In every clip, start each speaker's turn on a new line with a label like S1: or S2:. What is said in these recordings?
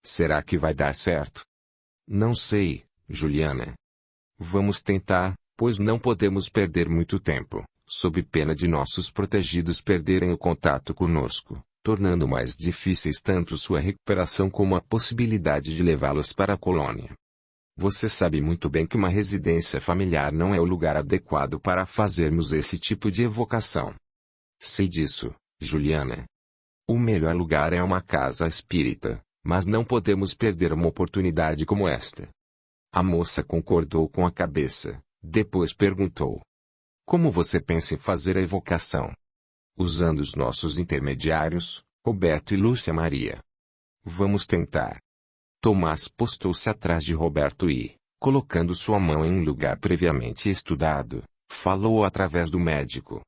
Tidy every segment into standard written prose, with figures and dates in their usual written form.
S1: Será que vai dar certo? Não sei, Juliana. Vamos tentar, pois não podemos perder muito tempo, sob pena de nossos protegidos perderem o contato conosco, tornando mais difíceis tanto sua recuperação como a possibilidade de levá-los para a colônia. Você sabe muito bem que uma residência familiar não é o lugar adequado para fazermos esse tipo de evocação. Sei disso, Juliana. O melhor lugar é uma casa espírita, mas não podemos perder uma oportunidade como esta. A moça concordou com a cabeça, depois perguntou: como você pensa em fazer a evocação? Usando os nossos intermediários, Roberto e Lúcia Maria. Vamos tentar. Tomás postou-se atrás de Roberto e, colocando sua mão em um lugar previamente estudado, falou através do médico.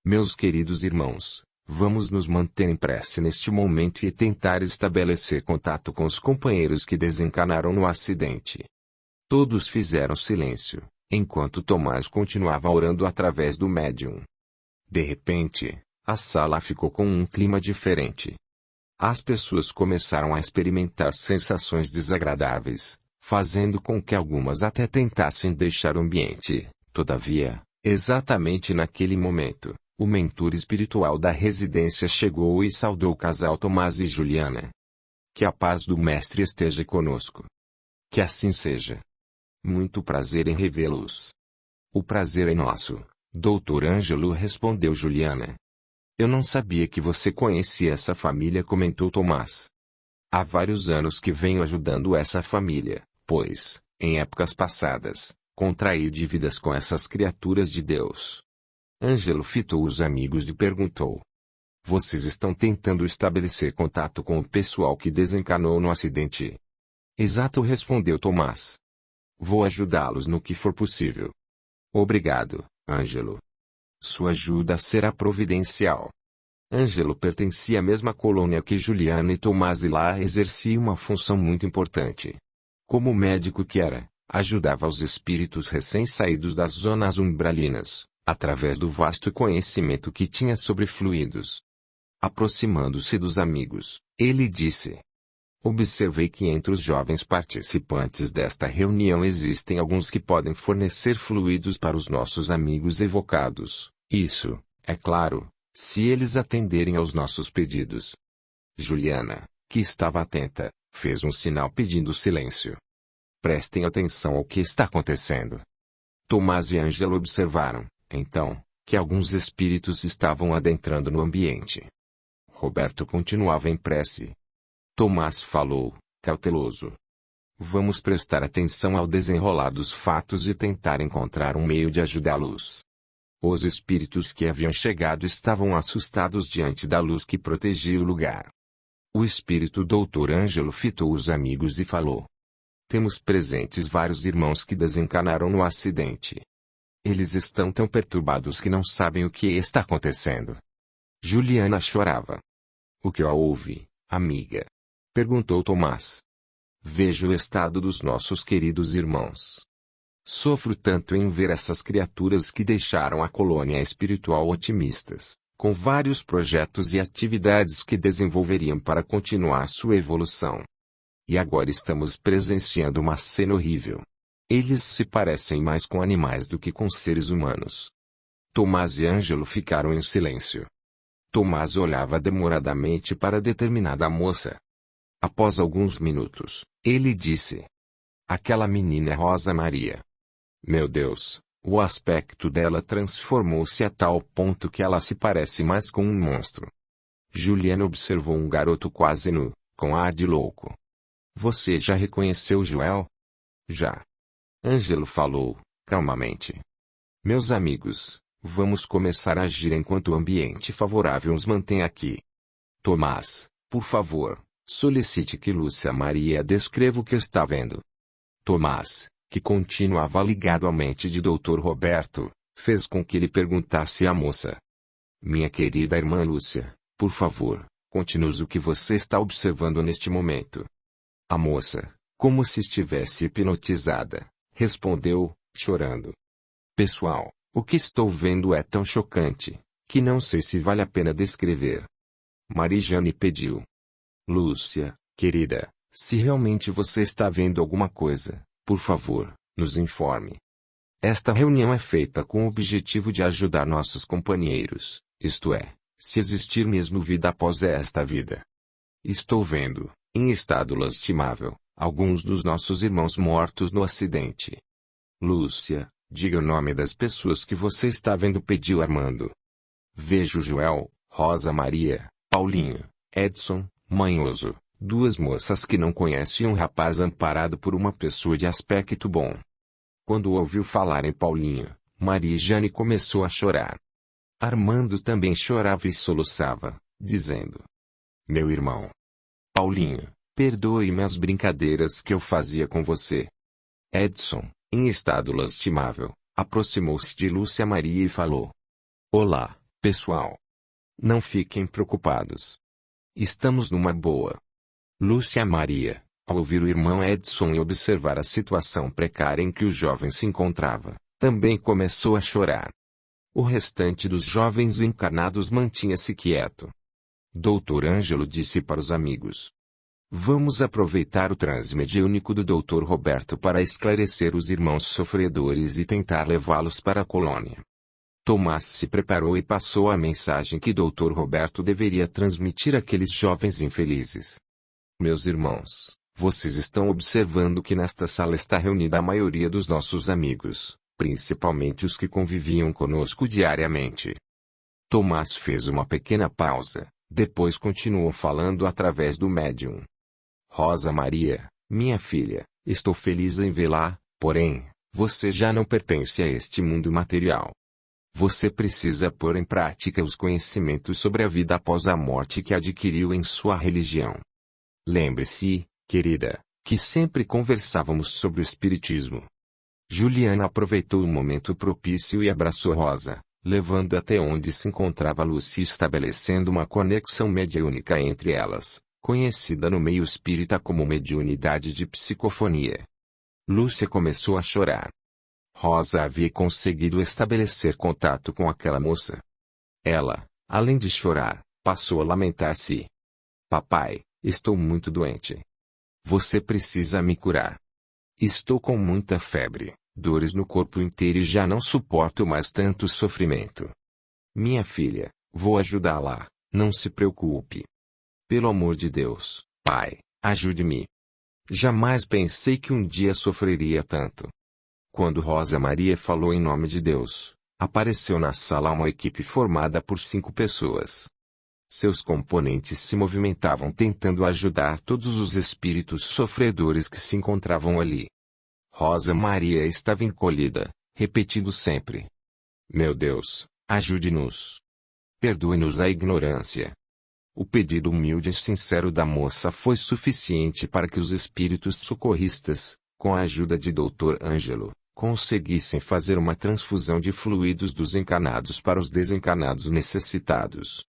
S1: Meus queridos irmãos, vamos nos manter em prece neste momento e tentar estabelecer contato com os companheiros que desencarnaram no acidente. Todos fizeram silêncio, enquanto Tomás continuava orando através do médium. De repente, a sala ficou com um clima diferente. As pessoas começaram a experimentar sensações desagradáveis, fazendo com que algumas até tentassem deixar o ambiente. Todavia, exatamente naquele momento, o mentor espiritual da residência chegou e saudou o casal Tomás e Juliana. Que a paz do Mestre esteja conosco. Que assim seja. Muito prazer em revê-los. O prazer é nosso, Dr. Ângelo, respondeu Juliana. Eu não sabia que você conhecia essa família, comentou Tomás. Há vários anos que venho ajudando essa família, pois, em épocas passadas, contraí dívidas com essas criaturas de Deus. Ângelo fitou os amigos e perguntou: vocês estão tentando estabelecer contato com o pessoal que desencarnou no acidente? Exato, respondeu Tomás. Vou ajudá-los no que for possível. Obrigado, Ângelo. Sua ajuda será providencial. Ângelo pertencia à mesma colônia que Juliana e Tomás e lá exercia uma função muito importante. Como médico que era, ajudava os espíritos recém-saídos das zonas umbralinas, através do vasto conhecimento que tinha sobre fluidos. Aproximando-se dos amigos, ele disse: observei que entre os jovens participantes desta reunião existem alguns que podem fornecer fluidos para os nossos amigos evocados. Isso, é claro, se eles atenderem aos nossos pedidos. Juliana, que estava atenta, fez um sinal pedindo silêncio. Prestem atenção ao que está acontecendo. Tomás e Ângelo observaram, então, que alguns espíritos estavam adentrando no ambiente. Roberto continuava em prece. Tomás falou, cauteloso: vamos prestar atenção ao desenrolar dos fatos e tentar encontrar um meio de ajudá-los. Os espíritos que haviam chegado estavam assustados diante da luz que protegia o lugar. O espírito Dr. Ângelo fitou os amigos e falou: temos presentes vários irmãos que desencarnaram no acidente. Eles estão tão perturbados que não sabem o que está acontecendo. Juliana chorava. O que houve, amiga? Perguntou Tomás. Vejo o estado dos nossos queridos irmãos. Sofro tanto em ver essas criaturas que deixaram a colônia espiritual otimistas, com vários projetos e atividades que desenvolveriam para continuar sua evolução. E agora estamos presenciando uma cena horrível. Eles se parecem mais com animais do que com seres humanos. Tomás e Ângelo ficaram em silêncio. Tomás olhava demoradamente para determinada moça. Após alguns minutos, ele disse: aquela menina é Rosa Maria. Meu Deus, o aspecto dela transformou-se a tal ponto que ela se parece mais com um monstro. Juliana observou um garoto quase nu, com ar de louco. Você já reconheceu Joel? Já. Ângelo falou, calmamente. Meus amigos, vamos começar a agir enquanto o ambiente favorável nos mantém aqui. Tomás, por favor, solicite que Lúcia Maria descreva o que está vendo. Tomás, que continuava ligado à mente de Dr. Roberto, fez com que ele perguntasse à moça: minha querida irmã Lúcia, por favor, conte-nos o que você está observando neste momento. A moça, como se estivesse hipnotizada, respondeu, chorando: pessoal, o que estou vendo é tão chocante, que não sei se vale a pena descrever. Marijane pediu: Lúcia, querida, Se realmente você está vendo alguma coisa, por favor, nos informe. Esta reunião é feita com o objetivo de ajudar nossos companheiros, isto é, se existir mesmo vida após esta vida. Estou vendo, em estado lastimável, alguns dos nossos irmãos mortos no acidente. Lúcia, diga o nome das pessoas que você está vendo, pediu Armando. Vejo Joel, Rosa Maria, Paulinho, Edson, Manhoso, duas moças que não conhecem um rapaz amparado por uma pessoa de aspecto bom. Quando ouviu falar em Paulinho, Maria Jane começou a chorar. Armando também chorava e soluçava, dizendo: Meu irmão Paulinho, perdoe-me as brincadeiras que eu fazia com você. Edson, em estado lastimável, aproximou-se de Lúcia Maria e falou: Olá, pessoal. Não fiquem preocupados. Estamos numa boa. Lúcia Maria, ao ouvir o irmão Edson e observar a situação precária em que o jovem se encontrava, também começou a chorar. O restante dos jovens encarnados mantinha-se quieto. Dr. Ângelo disse para os amigos: Vamos aproveitar o transe mediúnico do Dr. Roberto para esclarecer os irmãos sofredores e tentar levá-los para a colônia. Tomás se preparou e passou a mensagem que Dr. Roberto deveria transmitir àqueles jovens infelizes. Meus irmãos, vocês estão observando que nesta sala está reunida a maioria dos nossos amigos, principalmente os que conviviam conosco diariamente. Tomás fez uma pequena pausa, depois continuou falando através do médium. Rosa Maria, minha filha, estou feliz em vê-la, porém, você já não pertence a este mundo material. Você precisa pôr em prática os conhecimentos sobre a vida após a morte que adquiriu em sua religião. Lembre-se, querida, que sempre conversávamos sobre o espiritismo. Juliana aproveitou o momento propício e abraçou Rosa, levando até onde se encontrava Lúcia, estabelecendo uma conexão mediúnica entre elas, conhecida no meio espírita como mediunidade de psicofonia. Lúcia começou a chorar. Rosa havia conseguido estabelecer contato com aquela moça. Ela, além de chorar, passou a lamentar-se. Papai, estou muito doente. Você precisa me curar. Estou com muita febre, dores no corpo inteiro e já não suporto mais tanto sofrimento. Minha filha, vou ajudá-la, não se preocupe. Pelo amor de Deus, pai, ajude-me. Jamais pensei que um dia sofreria tanto. Quando Rosa Maria falou em nome de Deus, apareceu na sala uma equipe formada por 5 pessoas. Seus componentes se movimentavam tentando ajudar todos os espíritos sofredores que se encontravam ali. Rosa Maria estava encolhida, repetindo sempre: Meu Deus, ajude-nos. Perdoe-nos a ignorância. O pedido humilde e sincero da moça foi suficiente para que os espíritos socorristas, com a ajuda de Dr. Ângelo, conseguissem fazer uma transfusão de fluidos dos encarnados para os desencarnados necessitados.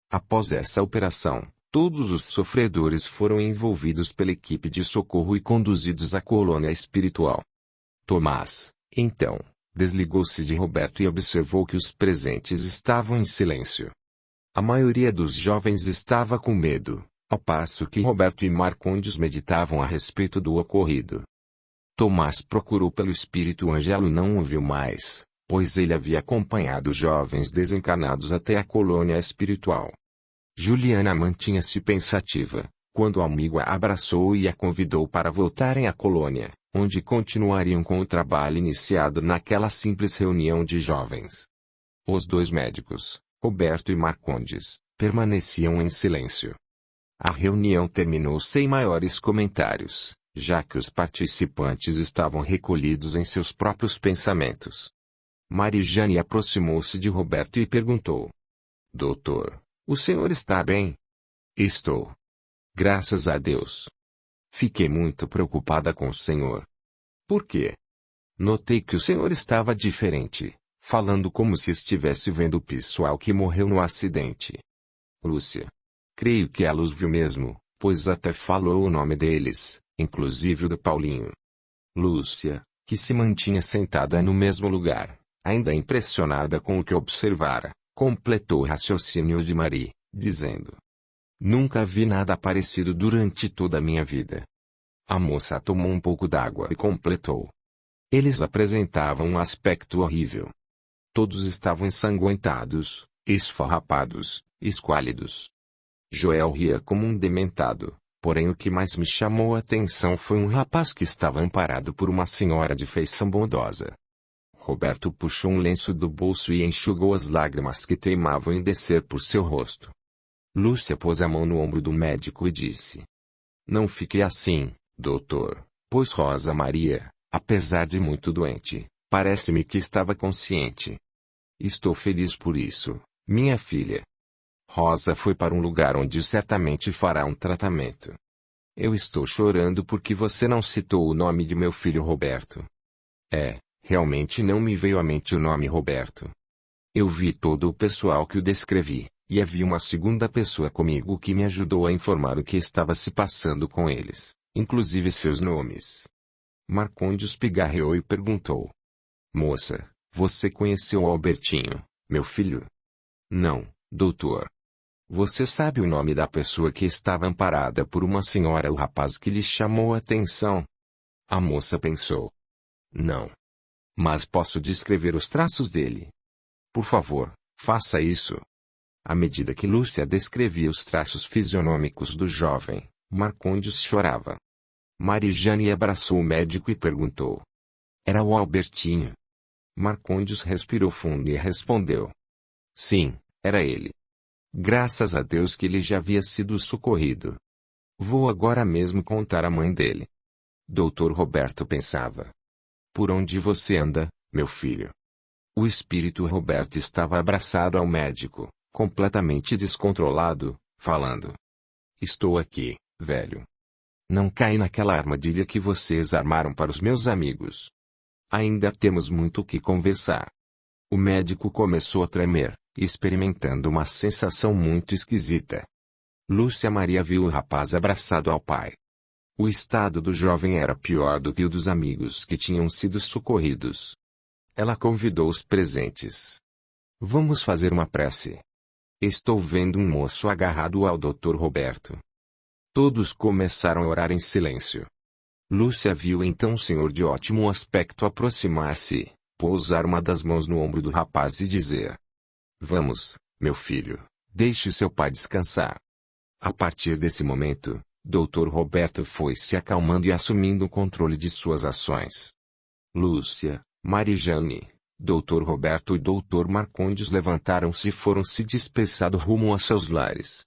S1: Após essa operação, todos os sofredores foram envolvidos pela equipe de socorro e conduzidos à colônia espiritual. Tomás, então, desligou-se de Roberto e observou que os presentes estavam em silêncio. A maioria dos jovens estava com medo, ao passo que Roberto e Marcondes meditavam a respeito do ocorrido. Tomás procurou pelo espírito Ângelo e não o viu mais, pois ele havia acompanhado os jovens desencarnados até a colônia espiritual. Juliana mantinha-se pensativa, quando o amigo a abraçou e a convidou para voltarem à colônia, onde continuariam com o trabalho iniciado naquela simples reunião de jovens. Os 2 médicos, Roberto e Marcondes, permaneciam em silêncio. A reunião terminou sem maiores comentários, já que os participantes estavam recolhidos em seus próprios pensamentos. Marijane aproximou-se de Roberto e perguntou: Doutor, o senhor está bem? Estou. Graças a Deus. Fiquei muito preocupada com o senhor. Por quê? Notei que o senhor estava diferente, falando como se estivesse vendo o pessoal que morreu no acidente. Lúcia. Creio que ela os viu mesmo, pois até falou o nome deles, inclusive o do Paulinho. Lúcia, que se mantinha sentada no mesmo lugar, ainda impressionada com o que observara, completou o raciocínio de Marie, dizendo: Nunca vi nada parecido durante toda a minha vida. A moça tomou um pouco d'água e completou. Eles apresentavam um aspecto horrível. Todos estavam ensanguentados, esfarrapados, esquálidos. Joel ria como um dementado, porém o que mais me chamou a atenção foi um rapaz que estava amparado por uma senhora de feição bondosa. Roberto puxou um lenço do bolso e enxugou as lágrimas que teimavam em descer por seu rosto. Lúcia pôs a mão no ombro do médico e disse: "Não fique assim, doutor, pois Rosa Maria, apesar de muito doente, parece-me que estava consciente. Estou feliz por isso, minha filha. Rosa foi para um lugar onde certamente fará um tratamento. Eu estou chorando porque você não citou o nome de meu filho Roberto." Realmente não me veio à mente o nome Roberto. Eu vi todo o pessoal que o descrevi, e havia uma segunda pessoa comigo que me ajudou a informar o que estava se passando com eles, inclusive seus nomes. Marcondes pigarreou e perguntou: "Moça, você conheceu o Albertinho, meu filho?" "Não, doutor." "Você sabe o nome da pessoa que estava amparada por uma senhora, o rapaz que lhe chamou a atenção?" A moça pensou. "Não. Mas posso descrever os traços dele." "Por favor, faça isso." À medida que Lúcia descrevia os traços fisionômicos do jovem, Marcondes chorava. Marijane abraçou o médico e perguntou: "Era o Albertinho?" Marcondes respirou fundo e respondeu: "Sim, era ele. Graças a Deus que ele já havia sido socorrido. Vou agora mesmo contar à mãe dele." Doutor Roberto pensava: "Por onde você anda, meu filho?" O espírito Roberto estava abraçado ao médico, completamente descontrolado, falando: "Estou aqui, velho. Não cai naquela armadilha que vocês armaram para os meus amigos. Ainda temos muito o que conversar." O médico começou a tremer, experimentando uma sensação muito esquisita. Lúcia Maria viu o rapaz abraçado ao pai. O estado do jovem era pior do que o dos amigos que tinham sido socorridos. Ela convidou os presentes: "Vamos fazer uma prece. Estou vendo um moço agarrado ao Dr. Roberto." Todos começaram a orar em silêncio. Lúcia viu então um senhor de ótimo aspecto aproximar-se, pousar uma das mãos no ombro do rapaz e dizer: "Vamos, meu filho, deixe seu pai descansar." A partir desse momento, Dr. Roberto foi se acalmando e assumindo o controle de suas ações. Lúcia, Marijane, Dr. Roberto e Dr. Marcondes levantaram-se e foram se dispersando rumo a seus lares.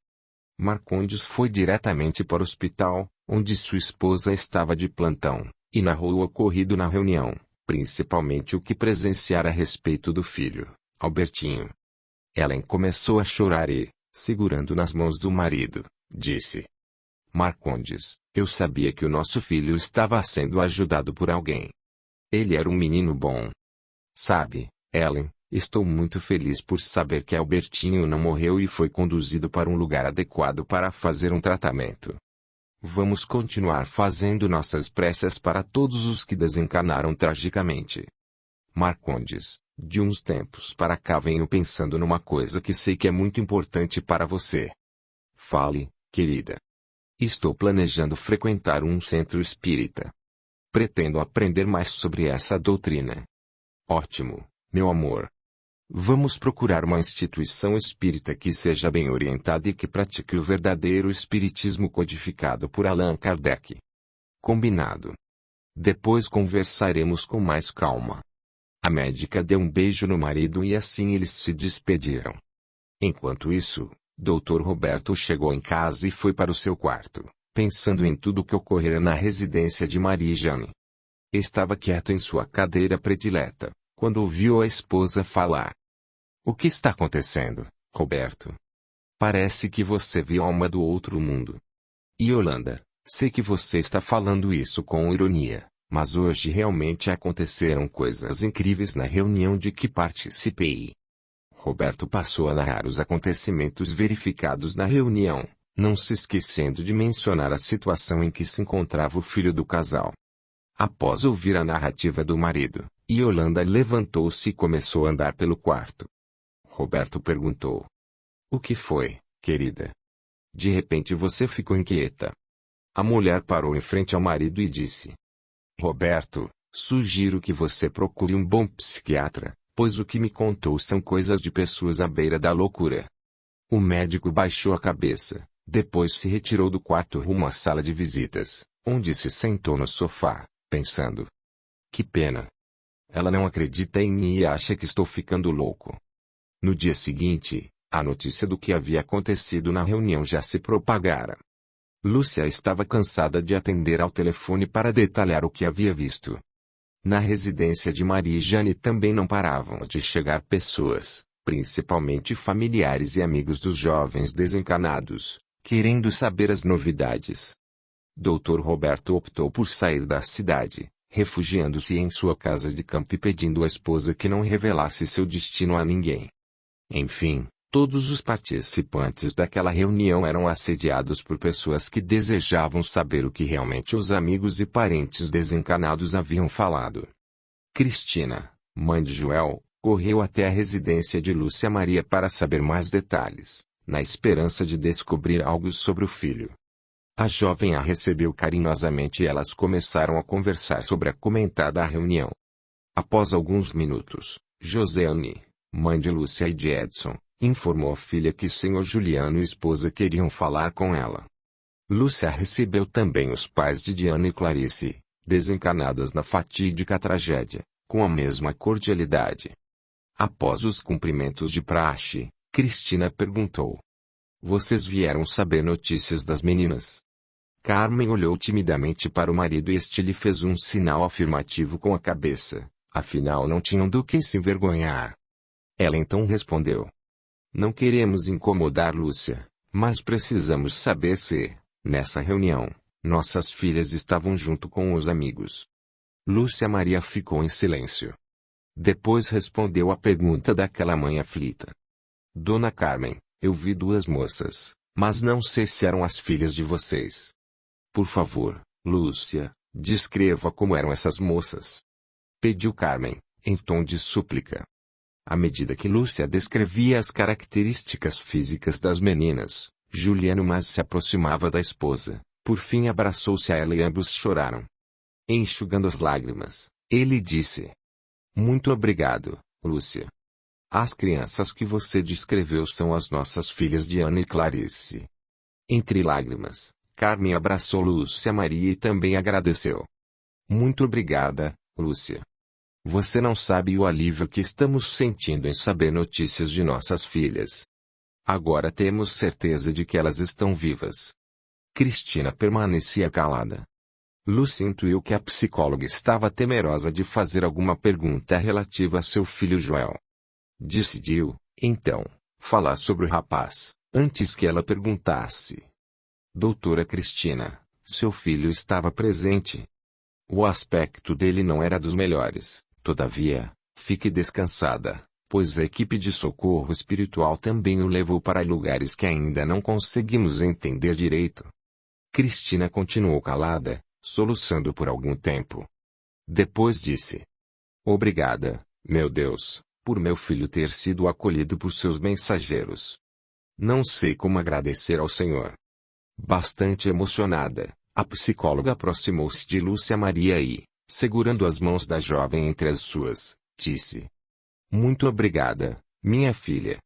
S1: Marcondes foi diretamente para o hospital, onde sua esposa estava de plantão, e narrou o ocorrido na reunião, principalmente o que presenciara a respeito do filho, Albertinho. Ellen começou a chorar e, segurando nas mãos do marido, disse: "Marcondes, eu sabia que o nosso filho estava sendo ajudado por alguém. Ele era um menino bom. Sabe, Ellen, estou muito feliz por saber que Albertinho não morreu e foi conduzido para um lugar adequado para fazer um tratamento. Vamos continuar fazendo nossas preces para todos os que desencarnaram tragicamente. Marcondes, de uns tempos para cá venho pensando numa coisa que sei que é muito importante para você." "Fale, querida." "Estou planejando frequentar um centro espírita. Pretendo aprender mais sobre essa doutrina." "Ótimo, meu amor. Vamos procurar uma instituição espírita que seja bem orientada e que pratique o verdadeiro espiritismo codificado por Allan Kardec." "Combinado. Depois conversaremos com mais calma." A médica deu um beijo no marido e assim eles se despediram. Enquanto isso, Dr. Roberto chegou em casa e foi para o seu quarto, pensando em tudo o que ocorrera na residência de Marijane. Estava quieto em sua cadeira predileta, quando ouviu a esposa falar: "O que está acontecendo, Roberto? Parece que você viu alma do outro mundo." "Yolanda, sei que você está falando isso com ironia, mas hoje realmente aconteceram coisas incríveis na reunião de que participei." Roberto passou a narrar os acontecimentos verificados na reunião, não se esquecendo de mencionar a situação em que se encontrava o filho do casal. Após ouvir a narrativa do marido, Yolanda levantou-se e começou a andar pelo quarto. Roberto perguntou: "O que foi, querida? De repente você ficou inquieta." A mulher parou em frente ao marido e disse: Roberto, sugiro que você procure um bom psiquiatra, pois o que me contou são coisas de pessoas à beira da loucura. O médico baixou a cabeça, depois se retirou do quarto rumo à sala de visitas, onde se sentou no sofá, pensando: que pena. Ela não acredita em mim e acha que estou ficando louco. No dia seguinte, a notícia do que havia acontecido na reunião já se propagara. Lúcia estava cansada de atender ao telefone para detalhar o que havia visto. Na residência de Maria e Jane também não paravam de chegar pessoas, principalmente familiares e amigos dos jovens desencanados, querendo saber as novidades. Dr. Roberto optou por sair da cidade, refugiando-se em sua casa de campo e pedindo à esposa que não revelasse seu destino a ninguém. Enfim, todos os participantes daquela reunião eram assediados por pessoas que desejavam saber o que realmente os amigos e parentes desencanados haviam falado. Cristina, mãe de Joel, correu até a residência de Lúcia Maria para saber mais detalhes, na esperança de descobrir algo sobre o filho. A jovem a recebeu carinhosamente e elas começaram a conversar sobre a comentada reunião. Após alguns minutos, Josiane, mãe de Lúcia e de Edson, informou a filha que Sr. Juliano e esposa queriam falar com ela. Lúcia recebeu também os pais de Diana e Clarice, desencanadas na fatídica tragédia, com a mesma cordialidade. Após os cumprimentos de praxe, Cristina perguntou: Vocês vieram saber notícias das meninas? Carmen olhou timidamente para o marido e este lhe fez um sinal afirmativo com a cabeça, afinal não tinham do que se envergonhar. Ela então respondeu: Não queremos incomodar Lúcia, mas precisamos saber se, nessa reunião, nossas filhas estavam junto com os amigos. Lúcia Maria ficou em silêncio. Depois respondeu à pergunta daquela mãe aflita: Dona Carmen, eu vi duas moças, mas não sei se eram as filhas de vocês. Por favor, Lúcia, descreva como eram essas moças. Pediu Carmen, em tom de súplica. À medida que Lúcia descrevia as características físicas das meninas, Juliano mais se aproximava da esposa, por fim abraçou-se a ela e ambos choraram. Enxugando as lágrimas, ele disse: Muito obrigado, Lúcia. As crianças que você descreveu são as nossas filhas Diana e Clarice. Entre lágrimas, Carmen abraçou Lúcia Maria e também agradeceu. Muito obrigada, Lúcia. Você não sabe o alívio que estamos sentindo em saber notícias de nossas filhas. Agora temos certeza de que elas estão vivas. Cristina permanecia calada. Lúcia intuiu que a psicóloga estava temerosa de fazer alguma pergunta relativa a seu filho Joel. Decidiu, então, falar sobre o rapaz, antes que ela perguntasse. Doutora Cristina, seu filho estava presente. O aspecto dele não era dos melhores, todavia, fique descansada, pois a equipe de socorro espiritual também o levou para lugares que ainda não conseguimos entender direito. Cristina continuou calada, soluçando por algum tempo. Depois disse: Obrigada, meu Deus, por meu filho ter sido acolhido por seus mensageiros. Não sei como agradecer ao Senhor. Bastante emocionada, a psicóloga aproximou-se de Lúcia Maria e, segurando as mãos da jovem entre as suas, disse: Muito obrigada, minha filha.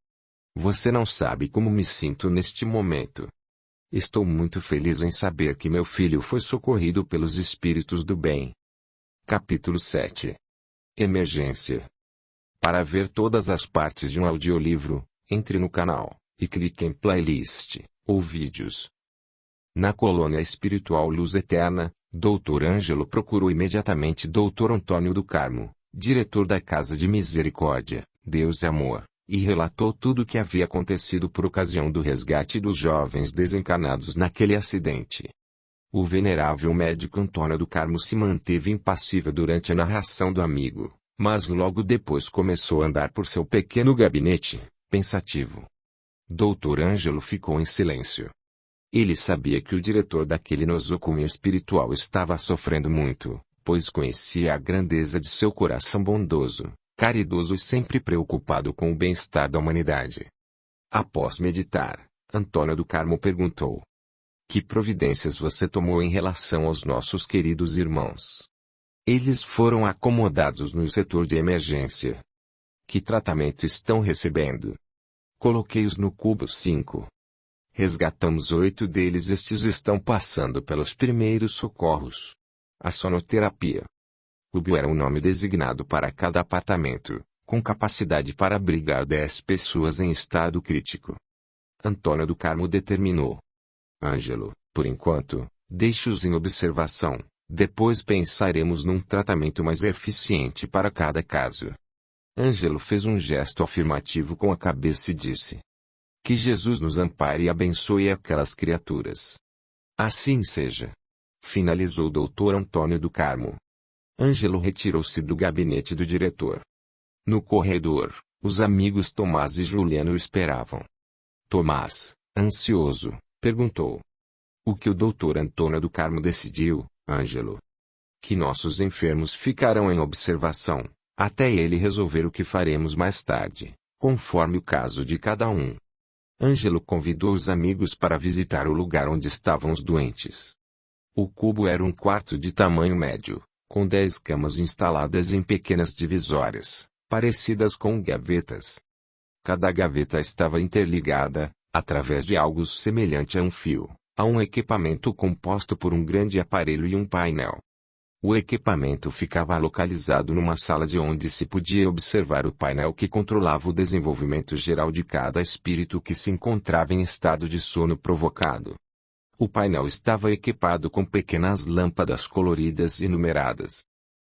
S1: Você não sabe como me sinto neste momento. Estou muito feliz em saber que meu filho foi socorrido pelos espíritos do bem. Capítulo 7. Emergência. Para ver todas as partes de um audiolivro, entre no canal, e clique em Playlist, ou Vídeos. Na colônia espiritual Luz Eterna, Dr. Ângelo procurou imediatamente Dr. Antônio do Carmo, diretor da Casa de Misericórdia, Deus e Amor, e relatou tudo o que havia acontecido por ocasião do resgate dos jovens desencanados naquele acidente. O venerável médico Antônio do Carmo se manteve impassível durante a narração do amigo, mas logo depois começou a andar por seu pequeno gabinete, pensativo. Dr. Ângelo ficou em silêncio. Ele sabia que o diretor daquele nosocomio espiritual estava sofrendo muito, pois conhecia a grandeza de seu coração bondoso, caridoso e sempre preocupado com o bem-estar da humanidade. Após meditar, Antônio do Carmo perguntou: Que providências você tomou em relação aos nossos queridos irmãos? Eles foram acomodados no setor de emergência. Que tratamento estão recebendo? Coloquei-os no cubo 5. Resgatamos 8 deles. Estes estão passando pelos primeiros socorros. A sonoterapia. Cubo era um nome designado para cada apartamento, com capacidade para abrigar 10 pessoas em estado crítico. Antônio do Carmo determinou. Ângelo, por enquanto, deixe-os em observação, depois pensaremos num tratamento mais eficiente para cada caso. Ângelo fez um gesto afirmativo com a cabeça e disse: Que Jesus nos ampare e abençoe aquelas criaturas. Assim seja. Finalizou o doutor Antônio do Carmo. Ângelo retirou-se do gabinete do diretor. No corredor, os amigos Tomás e Juliano o esperavam. Tomás, ansioso, perguntou: O que o doutor Antônio do Carmo decidiu, Ângelo? Que nossos enfermos ficarão em observação, até ele resolver o que faremos mais tarde, conforme o caso de cada um. Ângelo convidou os amigos para visitar o lugar onde estavam os doentes. O cubo era um quarto de tamanho médio, com 10 camas instaladas em pequenas divisórias, parecidas com gavetas. Cada gaveta estava interligada, através de algo semelhante a um fio, a um equipamento composto por um grande aparelho e um painel. O equipamento ficava localizado numa sala de onde se podia observar o painel que controlava o desenvolvimento geral de cada espírito que se encontrava em estado de sono provocado. O painel estava equipado com pequenas lâmpadas coloridas e numeradas.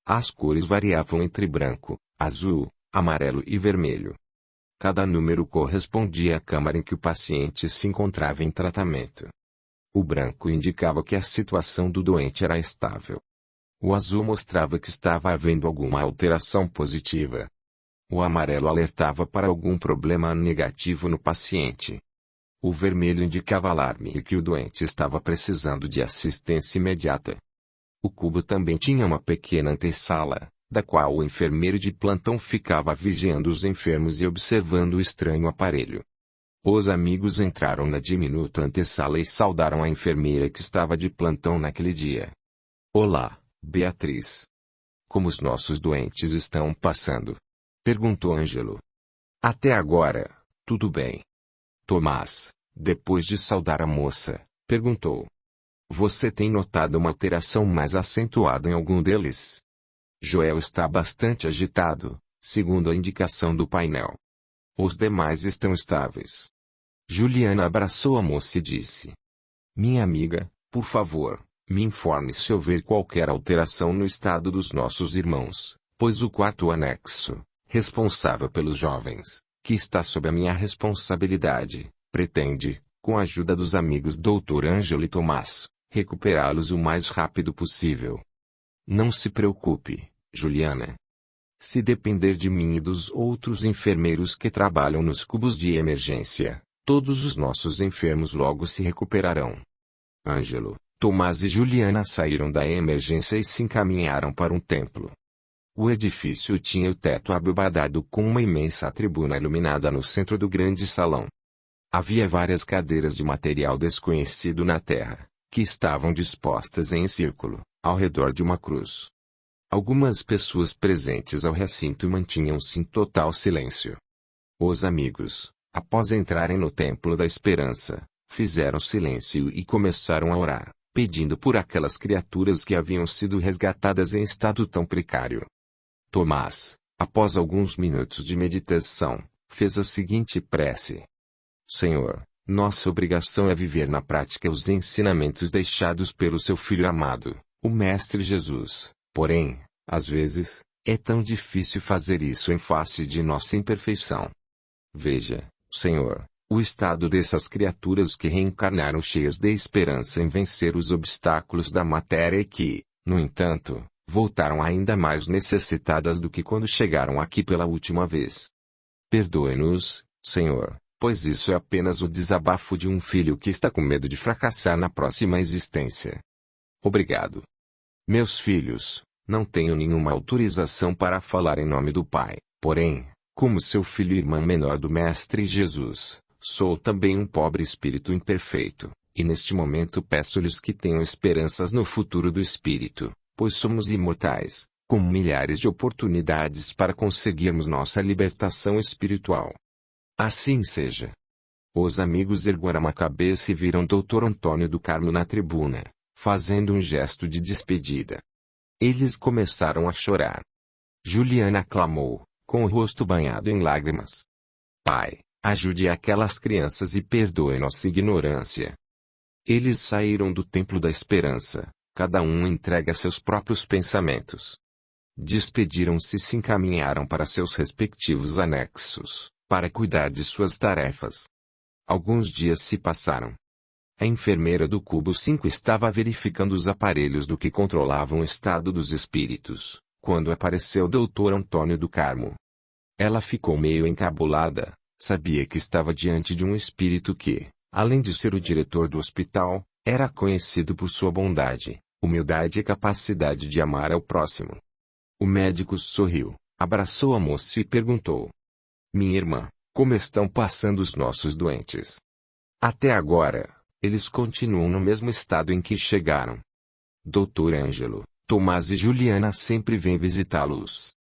S1: As cores variavam entre branco, azul, amarelo e vermelho. Cada número correspondia à câmara em que o paciente se encontrava em tratamento. O branco indicava que a situação do doente era estável. O azul mostrava que estava havendo alguma alteração positiva. O amarelo alertava para algum problema negativo no paciente. O vermelho indicava alarme e que o doente estava precisando de assistência imediata. O cubo também tinha uma pequena antessala, da qual o enfermeiro de plantão ficava vigiando os enfermos e observando o estranho aparelho. Os amigos entraram na diminuta antessala e saudaram a enfermeira que estava de plantão naquele dia. Olá, Beatriz. Como os nossos doentes estão passando? Perguntou Ângelo. Até agora, tudo bem. Tomás, depois de saudar a moça, perguntou. Você tem notado uma alteração mais acentuada em algum deles? Joel está bastante agitado, segundo a indicação do painel. Os demais estão estáveis. Juliana abraçou a moça e disse: Minha amiga, por favor, me informe se houver qualquer alteração no estado dos nossos irmãos, pois o quarto anexo, responsável pelos jovens, que está sob a minha responsabilidade, pretende, com a ajuda dos amigos Dr. Ângelo e Tomás, recuperá-los o mais rápido possível. Não se preocupe, Juliana. Se depender de mim e dos outros enfermeiros que trabalham nos cubos de emergência, todos os nossos enfermos logo se recuperarão. Ângelo, Tomás e Juliana saíram da emergência e se encaminharam para um templo. O edifício tinha o teto abobadado com uma imensa tribuna iluminada no centro do grande salão. Havia várias cadeiras de material desconhecido na terra, que estavam dispostas em círculo, ao redor de uma cruz. Algumas pessoas presentes ao recinto mantinham-se em total silêncio. Os amigos, após entrarem no Templo da Esperança, fizeram silêncio e começaram a orar, pedindo por aquelas criaturas que haviam sido resgatadas em estado tão precário. Tomás, após alguns minutos de meditação, fez a seguinte prece: Senhor, nossa obrigação é viver na prática os ensinamentos deixados pelo seu Filho amado, o Mestre Jesus. Porém, às vezes, é tão difícil fazer isso em face de nossa imperfeição. Veja, Senhor, o estado dessas criaturas que reencarnaram cheias de esperança em vencer os obstáculos da matéria e que, no entanto, voltaram ainda mais necessitadas do que quando chegaram aqui pela última vez. Perdoe-nos, Senhor, pois isso é apenas o desabafo de um filho que está com medo de fracassar na próxima existência. Obrigado. Meus filhos, não tenho nenhuma autorização para falar em nome do Pai, porém, como seu filho e irmã menor do Mestre Jesus, sou também um pobre espírito imperfeito, E neste momento peço-lhes que tenham esperanças no futuro do espírito, pois somos imortais, com milhares de oportunidades para conseguirmos nossa libertação espiritual. Assim seja. Os amigos ergueram a cabeça e viram Dr. Antônio do Carmo na tribuna, fazendo um gesto de despedida. Eles começaram a chorar. Juliana clamou, com o rosto banhado em lágrimas: Pai, ajude aquelas crianças e perdoe nossa ignorância. Eles saíram do Templo da Esperança, cada um entregue a seus próprios pensamentos. Despediram-se e se encaminharam para seus respectivos anexos, para cuidar de suas tarefas. Alguns dias se passaram. A enfermeira do Cubo 5 estava verificando os aparelhos do que controlavam o estado dos espíritos, quando apareceu Dr. Antônio do Carmo. Ela ficou meio encabulada, sabia que estava diante de um espírito que, além de ser o diretor do hospital, era conhecido por sua bondade, humildade e capacidade de amar ao próximo. O médico sorriu, abraçou a moça e perguntou: Minha irmã, como estão passando os nossos doentes? Até agora, eles continuam no mesmo estado em que chegaram. Dr. Ângelo, Tomás e Juliana sempre vêm visitá-los.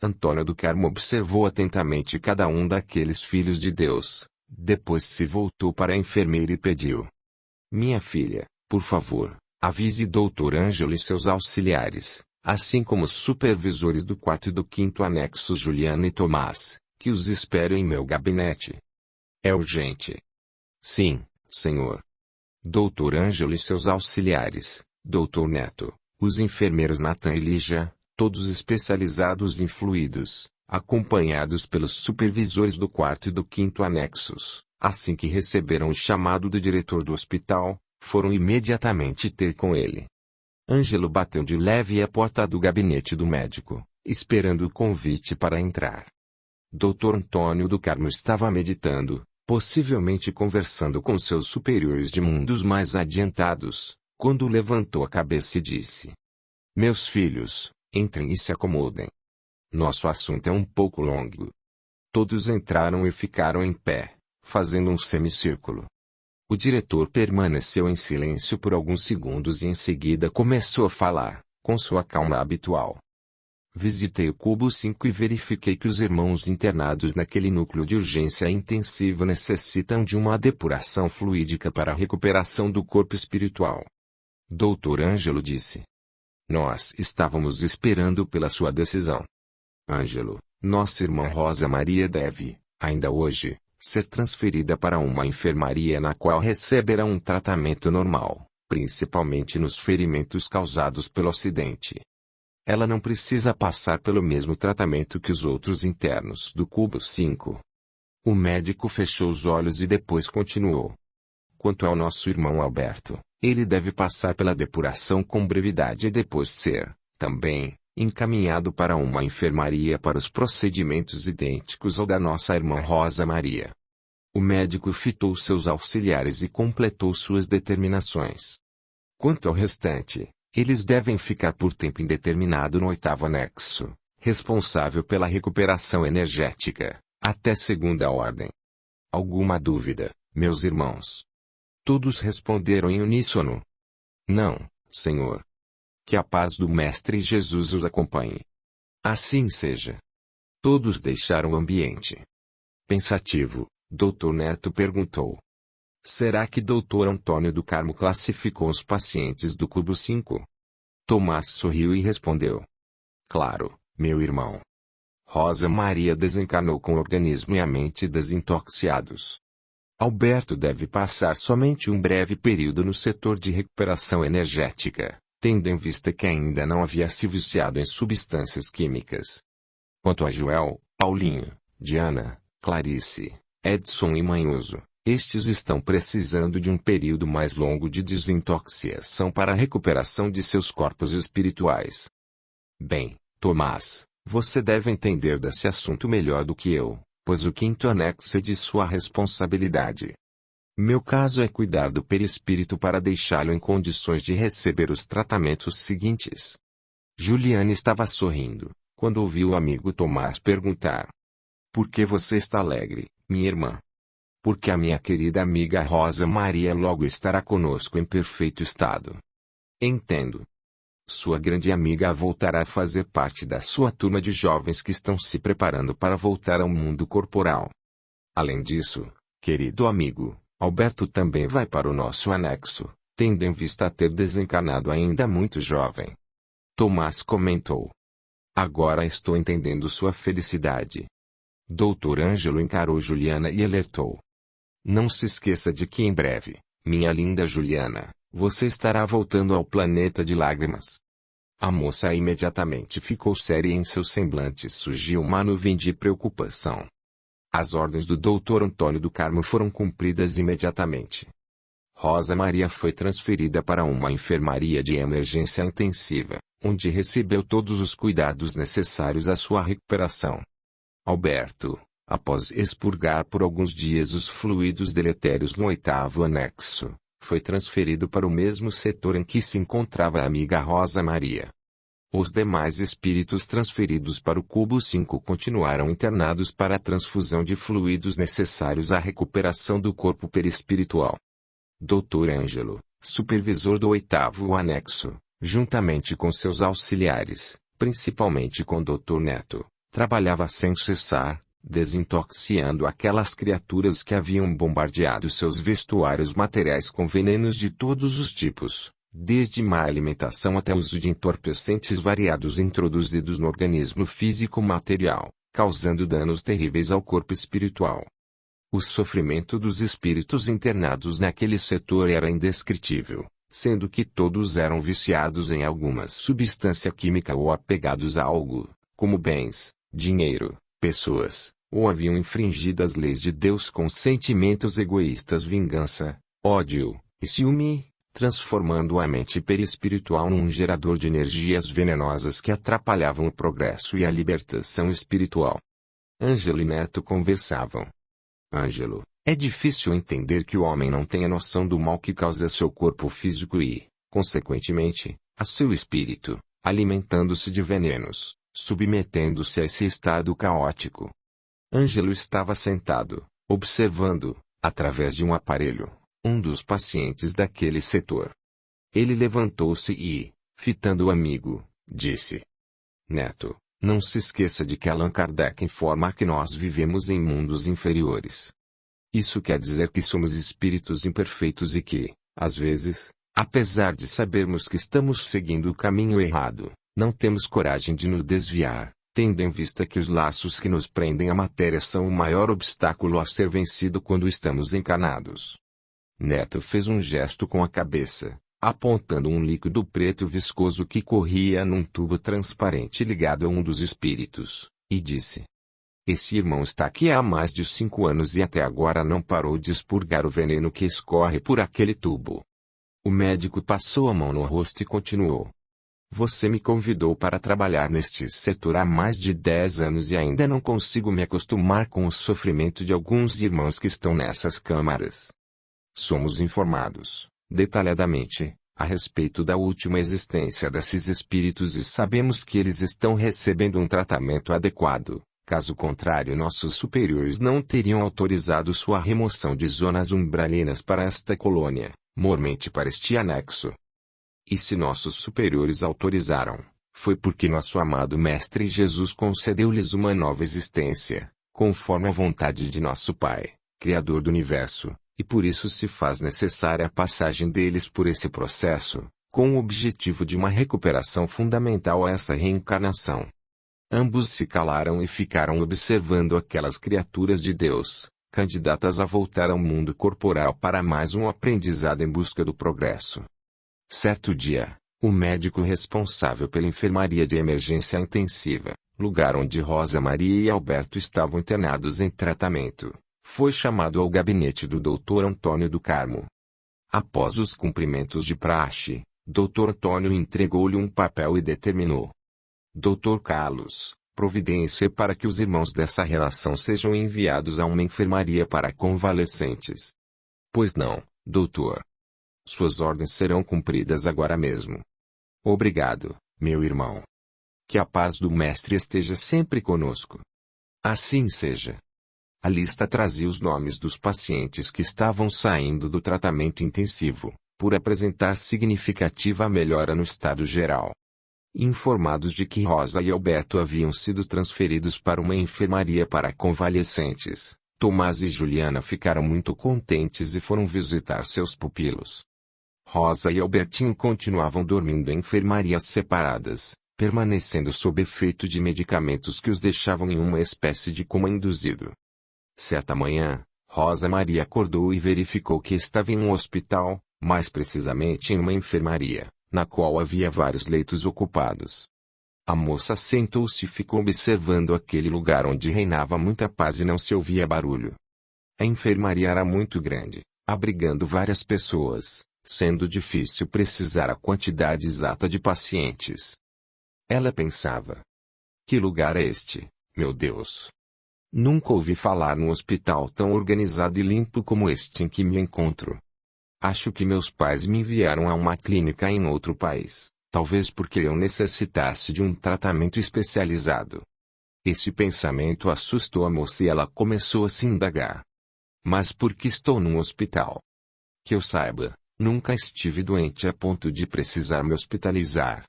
S1: Antônio do Carmo observou atentamente cada um daqueles filhos de Deus, depois se voltou para a enfermeira e pediu: Minha filha, por favor, avise Dr. Ângelo e seus auxiliares, assim como os supervisores do 4º e do 5º anexos Juliana e Tomás, que os espero em meu gabinete. É urgente. Sim, senhor. Dr. Ângelo e seus auxiliares, Dr. Neto, os enfermeiros Natan e Lígia, todos especializados em fluidos, acompanhados pelos supervisores do 4º e do 5º anexos, assim que receberam o chamado do diretor do hospital, foram imediatamente ter com ele. Ângelo bateu de leve à porta do gabinete do médico, esperando o convite para entrar. Dr. Antônio do Carmo estava meditando, possivelmente conversando com seus superiores de mundos mais adiantados, quando levantou a cabeça e disse: Meus filhos, entrem e se acomodem. Nosso assunto é um pouco longo. Todos entraram e ficaram em pé, fazendo um semicírculo. O diretor permaneceu em silêncio por alguns segundos e em seguida começou a falar, com sua calma habitual. Visitei o Cubo 5 e verifiquei que os irmãos internados naquele núcleo de urgência intensiva necessitam de uma depuração fluídica para a recuperação do corpo espiritual. Dr. Ângelo disse: Nós estávamos esperando pela sua decisão. Ângelo, nossa irmã Rosa Maria deve, ainda hoje, ser transferida para uma enfermaria na qual receberá um tratamento normal, principalmente nos ferimentos causados pelo acidente. Ela não precisa passar pelo mesmo tratamento que os outros internos do Cubo 5. O médico fechou os olhos e depois continuou: Quanto ao nosso irmão Alberto, ele deve passar pela depuração com brevidade e depois ser, também, encaminhado para uma enfermaria para os procedimentos idênticos ao da nossa irmã Rosa Maria. O médico fitou seus auxiliares e completou suas determinações. Quanto ao restante, eles devem ficar por tempo indeterminado no 8º anexo, responsável pela recuperação energética, até segunda ordem. Alguma dúvida, meus irmãos? Todos responderam em uníssono: Não, Senhor. Que a paz do Mestre Jesus os acompanhe. Assim seja. Todos deixaram o ambiente. Pensativo, Dr. Neto perguntou: Será que Dr. Antônio do Carmo classificou os pacientes do Cubo 5? Tomás sorriu e respondeu: Claro, meu irmão. Rosa Maria desencarnou com o organismo e a mente desintoxicados. Alberto deve passar somente um breve período no setor de recuperação energética, tendo em vista que ainda não havia se viciado em substâncias químicas. Quanto a Joel, Paulinho, Diana, Clarice, Edson e Manhoso, estes estão precisando de um período mais longo de desintoxicação para a recuperação de seus corpos espirituais. Bem, Tomás, você deve entender desse assunto melhor do que eu, pois o 5º anexo é de sua responsabilidade. Meu caso é cuidar do perispírito para deixá-lo em condições de receber os tratamentos seguintes. Juliana estava sorrindo, quando ouviu o amigo Tomás perguntar: Por que você está alegre, minha irmã? porque a minha querida amiga Rosa Maria logo estará conosco em perfeito estado. Entendo. Sua grande amiga voltará a fazer parte da sua turma de jovens que estão se preparando para voltar ao mundo corporal. Além disso, querido amigo, Alberto também vai para o nosso anexo, tendo em vista ter desencarnado ainda muito jovem. Tomás comentou. Agora estou entendendo sua felicidade. Dr. Ângelo encarou Juliana e alertou. Não se esqueça de que em breve, minha linda Juliana, você estará voltando ao planeta de lágrimas. A moça imediatamente ficou séria e em seu semblante surgiu uma nuvem de preocupação. As ordens do Dr. Antônio do Carmo foram cumpridas imediatamente. Rosa Maria foi transferida para uma enfermaria de emergência intensiva, onde recebeu todos os cuidados necessários à sua recuperação. Alberto, após expurgar por alguns dias os fluidos deletérios no 8º anexo, foi transferido para o mesmo setor em que se encontrava a amiga Rosa Maria. Os demais espíritos transferidos para o cubo 5 continuaram internados para a transfusão de fluidos necessários à recuperação do corpo perispiritual. Dr. Ângelo, supervisor do 8º anexo, juntamente com seus auxiliares, principalmente com Dr. Neto, trabalhava sem cessar, desintoxicando aquelas criaturas que haviam bombardeado seus vestuários materiais com venenos de todos os tipos, desde má alimentação até uso de entorpecentes variados introduzidos no organismo físico-material, causando danos terríveis ao corpo espiritual. O sofrimento dos espíritos internados naquele setor era indescritível, sendo que todos eram viciados em alguma substância química ou apegados a algo, como bens, dinheiro, pessoas, ou haviam infringido as leis de Deus com sentimentos egoístas, vingança, ódio e ciúme, transformando a mente perispiritual num gerador de energias venenosas que atrapalhavam o progresso e a libertação espiritual. Ângelo e Neto conversavam. Ângelo, é difícil entender que o homem não tenha noção do mal que causa seu corpo físico e, consequentemente, a seu espírito, alimentando-se de venenos, submetendo-se a esse estado caótico. Ângelo estava sentado, observando, através de um aparelho, um dos pacientes daquele setor. Ele levantou-se e, fitando o amigo, disse: Neto, não se esqueça de que Allan Kardec informa que nós vivemos em mundos inferiores. Isso quer dizer que somos espíritos imperfeitos e que, às vezes, apesar de sabermos que estamos seguindo o caminho errado, não temos coragem de nos desviar, tendo em vista que os laços que nos prendem à matéria são o maior obstáculo a ser vencido quando estamos encarnados. Neto fez um gesto com a cabeça, apontando um líquido preto viscoso que corria num tubo transparente ligado a um dos espíritos, e disse: Esse irmão está aqui há mais de 5 anos e até agora não parou de expurgar o veneno que escorre por aquele tubo. O médico passou a mão no rosto e continuou: Você me convidou para trabalhar neste setor há mais de 10 anos e ainda não consigo me acostumar com o sofrimento de alguns irmãos que estão nessas câmaras. Somos informados, detalhadamente, a respeito da última existência desses espíritos e sabemos que eles estão recebendo um tratamento adequado, caso contrário nossos superiores não teriam autorizado sua remoção de zonas umbralinas para esta colônia, mormente para este anexo. E se nossos superiores autorizaram, foi porque nosso amado Mestre Jesus concedeu-lhes uma nova existência, conforme a vontade de nosso Pai, Criador do Universo. E por isso se faz necessária a passagem deles por esse processo, com o objetivo de uma recuperação fundamental a essa reencarnação. Ambos se calaram e ficaram observando aquelas criaturas de Deus, candidatas a voltar ao mundo corporal para mais um aprendizado em busca do progresso. Certo dia, o médico responsável pela enfermaria de emergência intensiva, lugar onde Rosa Maria e Alberto estavam internados em tratamento, foi chamado ao gabinete do Dr. Antônio do Carmo. Após os cumprimentos de praxe, Dr. Antônio entregou-lhe um papel e determinou: Dr. Carlos, providência para que os irmãos dessa relação sejam enviados a uma enfermaria para convalescentes. Pois não, doutor. Suas ordens serão cumpridas agora mesmo. Obrigado, meu irmão. Que a paz do Mestre esteja sempre conosco. Assim seja. A lista trazia os nomes dos pacientes que estavam saindo do tratamento intensivo, por apresentar significativa melhora no estado geral. Informados de que Rosa e Alberto haviam sido transferidos para uma enfermaria para convalescentes, Tomás e Juliana ficaram muito contentes e foram visitar seus pupilos. Rosa e Albertinho continuavam dormindo em enfermarias separadas, permanecendo sob efeito de medicamentos que os deixavam em uma espécie de coma induzido. Certa manhã, Rosa Maria acordou e verificou que estava em um hospital, mais precisamente em uma enfermaria, na qual havia vários leitos ocupados. A moça sentou-se e ficou observando aquele lugar onde reinava muita paz e não se ouvia barulho. A enfermaria era muito grande, abrigando várias pessoas, sendo difícil precisar a quantidade exata de pacientes. Ela pensava: que lugar é este, meu Deus? Nunca ouvi falar num hospital tão organizado e limpo como este em que me encontro. Acho que meus pais me enviaram a uma clínica em outro país, talvez porque eu necessitasse de um tratamento especializado. Esse pensamento assustou a moça e ela começou a se indagar. Mas por que estou num hospital? Que eu saiba, nunca estive doente a ponto de precisar me hospitalizar.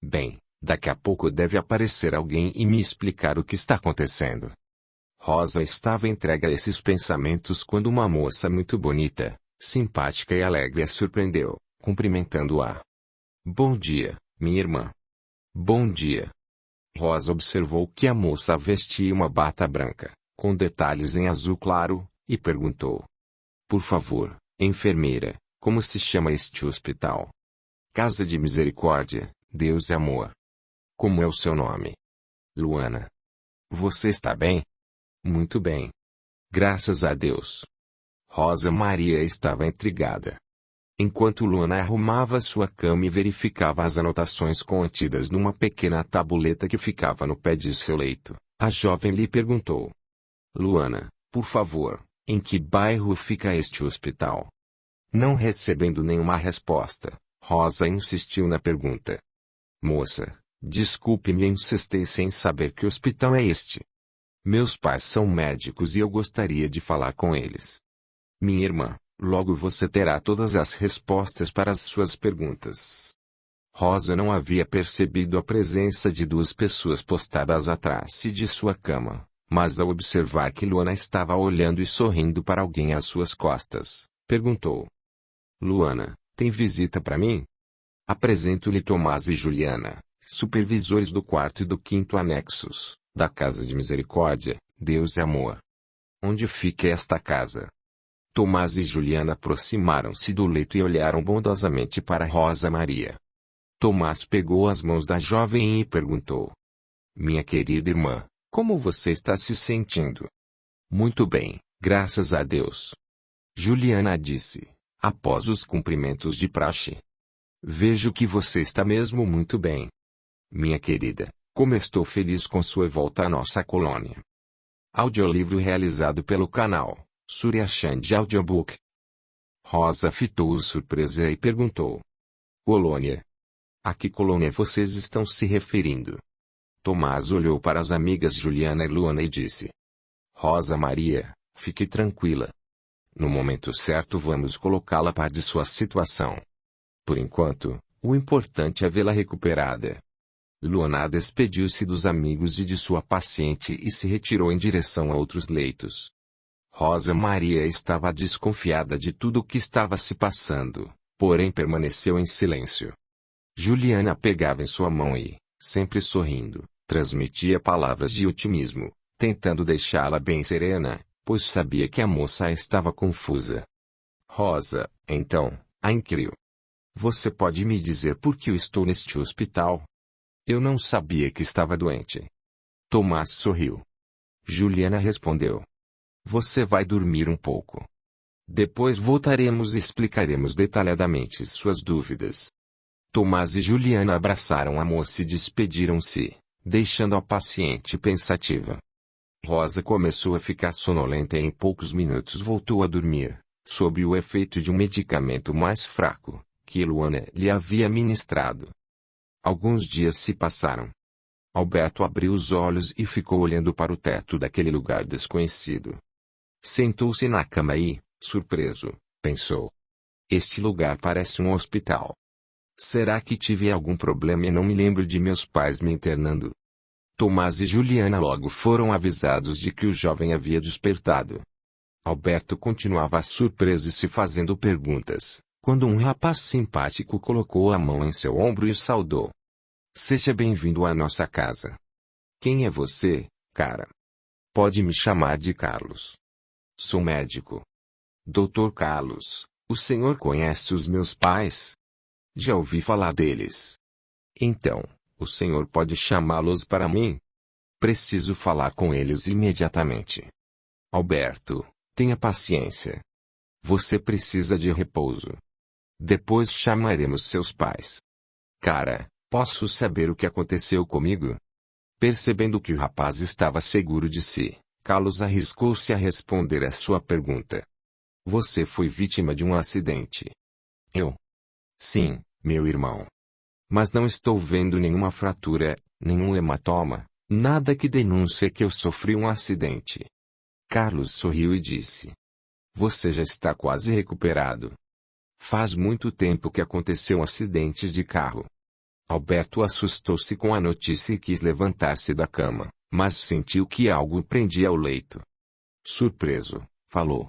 S1: Bem, daqui a pouco deve aparecer alguém e me explicar o que está acontecendo. Rosa estava entregue a esses pensamentos quando uma moça muito bonita, simpática e alegre a surpreendeu, cumprimentando-a. Bom dia, minha irmã. Bom dia. Rosa observou que a moça vestia uma bata branca, com detalhes em azul claro, e perguntou: por favor, enfermeira, como se chama este hospital? Casa de Misericórdia, Deus e Amor. Como é o seu nome? Luana. Você está bem? Muito bem. Graças a Deus. Rosa Maria estava intrigada. Enquanto Luana arrumava sua cama e verificava as anotações contidas numa pequena tabuleta que ficava no pé de seu leito, a jovem lhe perguntou: Luana, por favor, em que bairro fica este hospital? Não recebendo nenhuma resposta, Rosa insistiu na pergunta. Moça, desculpe-me a insistência em saber que hospital é este. Meus pais são médicos e eu gostaria de falar com eles. Minha irmã, logo você terá todas as respostas para as suas perguntas. Rosa não havia percebido a presença de duas pessoas postadas atrás de sua cama, mas ao observar que Luana estava olhando e sorrindo para alguém às suas costas, perguntou: Luana, tem visita para mim? Apresento-lhe Tomás e Juliana, supervisores do quarto e do quinto anexos, da Casa de Misericórdia, Deus e Amor. Onde fica esta casa? Tomás e Juliana aproximaram-se do leito e olharam bondosamente para Rosa Maria. Tomás pegou as mãos da jovem e perguntou: minha querida irmã, como você está se sentindo? Muito bem, graças a Deus. Juliana disse, após os cumprimentos de praxe. Vejo que você está mesmo muito bem. Minha querida, como estou feliz com sua volta à nossa colônia. Audiolivro realizado pelo canal Surya Chand Audiobook. Rosa fitou-o surpresa e perguntou: colônia? A que colônia vocês estão se referindo? Tomás olhou para as amigas Juliana e Luana e disse: Rosa Maria, fique tranquila. No momento certo vamos colocá-la a par de sua situação. Por enquanto, o importante é vê-la recuperada. Luana despediu-se dos amigos e de sua paciente e se retirou em direção a outros leitos. Rosa Maria estava desconfiada de tudo o que estava se passando, porém permaneceu em silêncio. Juliana pegava em sua mão e, sempre sorrindo, transmitia palavras de otimismo, tentando deixá-la bem serena, pois sabia que a moça estava confusa. Rosa, então, a inquiriu: você pode me dizer por que eu estou neste hospital? Eu não sabia que estava doente. Tomás sorriu. Juliana respondeu: você vai dormir um pouco. Depois voltaremos e explicaremos detalhadamente suas dúvidas. Tomás e Juliana abraçaram a moça e despediram-se, deixando a paciente pensativa. Rosa começou a ficar sonolenta e em poucos minutos voltou a dormir, sob o efeito de um medicamento mais fraco, que Luana lhe havia ministrado. Alguns dias se passaram. Alberto abriu os olhos e ficou olhando para o teto daquele lugar desconhecido, Sentou-se na cama e, surpreso, pensou: este lugar parece um hospital. Será que tive algum problema e não me lembro de meus pais me internando? Tomás e Juliana logo foram avisados de que o jovem havia despertado. Alberto continuava surpreso e se fazendo perguntas, quando um rapaz simpático colocou a mão em seu ombro e o saudou. Seja bem-vindo à nossa casa. Quem é você, cara? Pode me chamar de Carlos. Sou médico. Doutor Carlos, o senhor conhece os meus pais? Já ouvi falar deles. Então, o senhor pode chamá-los para mim? Preciso falar com eles imediatamente. Alberto, tenha paciência. Você precisa de repouso. Depois chamaremos seus pais. Cara, posso saber o que aconteceu comigo? Percebendo que o rapaz estava seguro de si, Carlos arriscou-se a responder a sua pergunta. Você foi vítima de um acidente. Eu? Sim, meu irmão. Mas não estou vendo nenhuma fratura, nenhum hematoma, nada que denuncie que eu sofri um acidente. Carlos sorriu e disse: você já está quase recuperado. Faz muito tempo que aconteceu um acidente de carro. Alberto assustou-se com a notícia e quis levantar-se da cama, mas sentiu que algo o prendia ao leito. Surpreso, falou: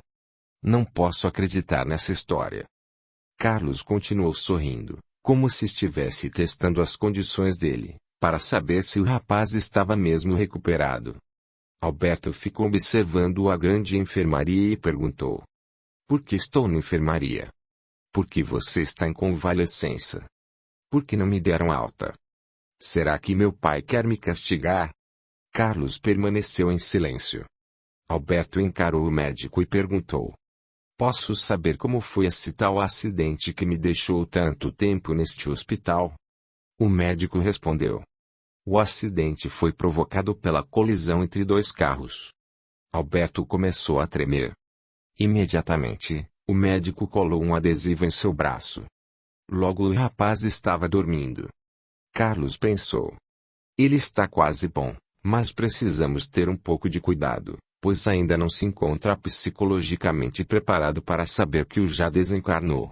S1: não posso acreditar nessa história. Carlos continuou sorrindo, como se estivesse testando as condições dele, para saber se o rapaz estava mesmo recuperado. Alberto ficou observando a grande enfermaria e perguntou: por que estou na enfermaria? Por que você está em convalescença? Por que não me deram alta? Será que meu pai quer me castigar? Carlos permaneceu em silêncio. Alberto encarou o médico e perguntou: posso saber como foi esse tal acidente que me deixou tanto tempo neste hospital? O médico respondeu: o acidente foi provocado pela colisão entre dois carros. Alberto começou a tremer. Imediatamente, o médico colou um adesivo em seu braço. Logo o rapaz estava dormindo. Carlos pensou: ele está quase bom, mas precisamos ter um pouco de cuidado, pois ainda não se encontra psicologicamente preparado para saber que o já desencarnou.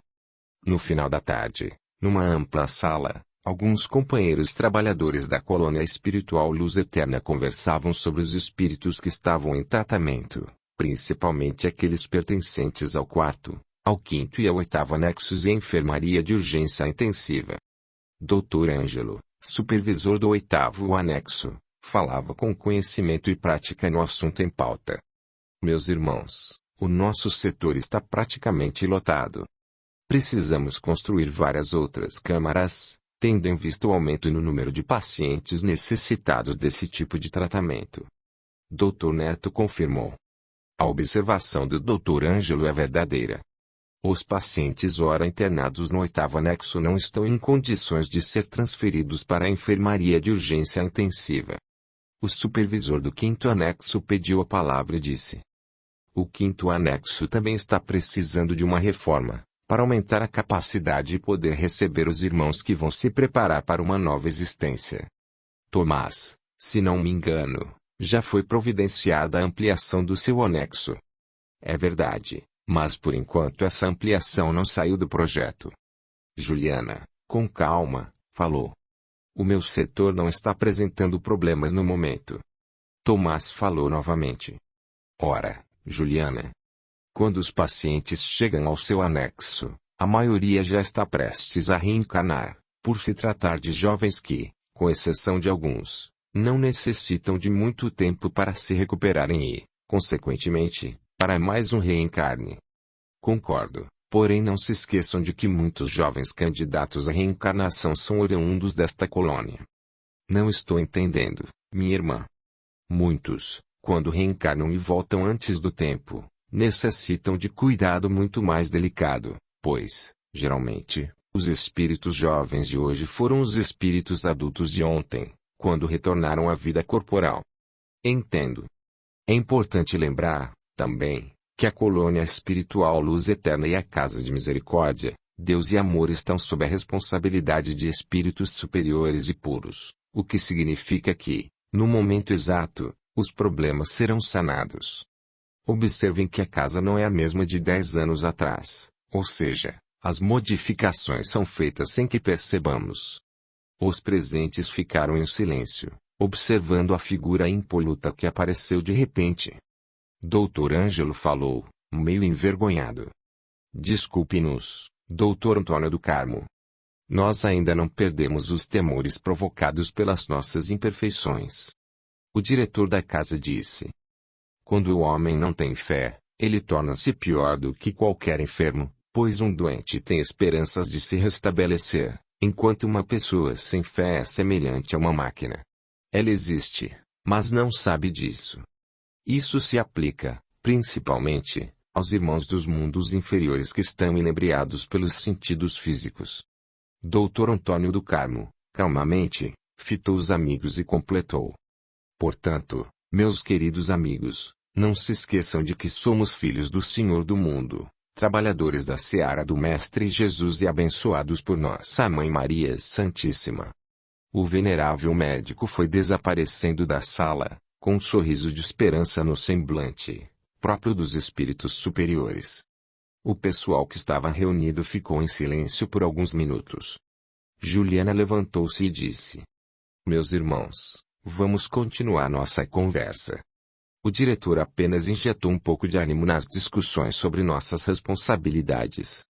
S1: No final da tarde, numa ampla sala, alguns companheiros trabalhadores da colônia espiritual Luz Eterna conversavam sobre os espíritos que estavam em tratamento, principalmente aqueles pertencentes ao quarto, ao quinto e ao oitavo anexos e enfermaria de urgência intensiva. Dr. Ângelo, supervisor do oitavo anexo, falava com conhecimento e prática no assunto em pauta. Meus irmãos, o nosso setor está praticamente lotado. Precisamos construir várias outras câmaras, tendo em vista o aumento no número de pacientes necessitados desse tipo de tratamento. Dr. Neto confirmou. A observação do Dr. Ângelo é verdadeira. Os pacientes ora internados no oitavo anexo não estão em condições de ser transferidos para a enfermaria de urgência intensiva. O supervisor do quinto anexo pediu a palavra e disse: o quinto anexo também está precisando de uma reforma, para aumentar a capacidade e poder receber os irmãos que vão se preparar para uma nova existência. Tomás, se não me engano, já foi providenciada a ampliação do seu anexo. É verdade, mas por enquanto essa ampliação não saiu do projeto. Juliana, com calma, falou: o meu setor não está apresentando problemas no momento. Tomás falou novamente: ora, Juliana, quando os pacientes chegam ao seu anexo, a maioria já está prestes a reencarnar, por se tratar de jovens que, com exceção de alguns, não necessitam de muito tempo para se recuperarem e, consequentemente, para mais um reencarne. Concordo, porém não se esqueçam de que muitos jovens candidatos à reencarnação são oriundos desta colônia. Não estou entendendo, minha irmã. Muitos, quando reencarnam e voltam antes do tempo, necessitam de cuidado muito mais delicado, pois, geralmente, os espíritos jovens de hoje foram os espíritos adultos de ontem, quando retornaram à vida corporal. Entendo. É importante lembrar, também, que a colônia espiritual Luz Eterna e a Casa de Misericórdia, Deus e Amor estão sob a responsabilidade de espíritos superiores e puros, o que significa que, no momento exato, os problemas serão sanados. Observem que a casa não é a mesma de 10 anos atrás, ou seja, as modificações são feitas sem que percebamos. Os presentes ficaram em silêncio, observando a figura impoluta que apareceu de repente. Dr. Ângelo falou, meio envergonhado. Desculpe-nos, Dr. Antônio do Carmo. Nós ainda não perdemos os temores provocados pelas nossas imperfeições. O diretor da casa disse. Quando o homem não tem fé, ele torna-se pior do que qualquer enfermo, pois um doente tem esperanças de se restabelecer, enquanto uma pessoa sem fé é semelhante a uma máquina. Ela existe, mas não sabe disso. Isso se aplica, principalmente, aos irmãos dos mundos inferiores que estão inebriados pelos sentidos físicos. Dr. Antônio do Carmo, calmamente, fitou os amigos e completou. Portanto, meus queridos amigos, não se esqueçam de que somos filhos do Senhor do mundo, trabalhadores da seara do Mestre Jesus e abençoados por nossa Mãe Maria Santíssima. O venerável médico foi desaparecendo da sala, com um sorriso de esperança no semblante, próprio dos espíritos superiores. O pessoal que estava reunido ficou em silêncio por alguns minutos. Juliana levantou-se e disse: Meus irmãos, vamos continuar nossa conversa. O diretor apenas injetou um pouco de ânimo nas discussões sobre nossas responsabilidades.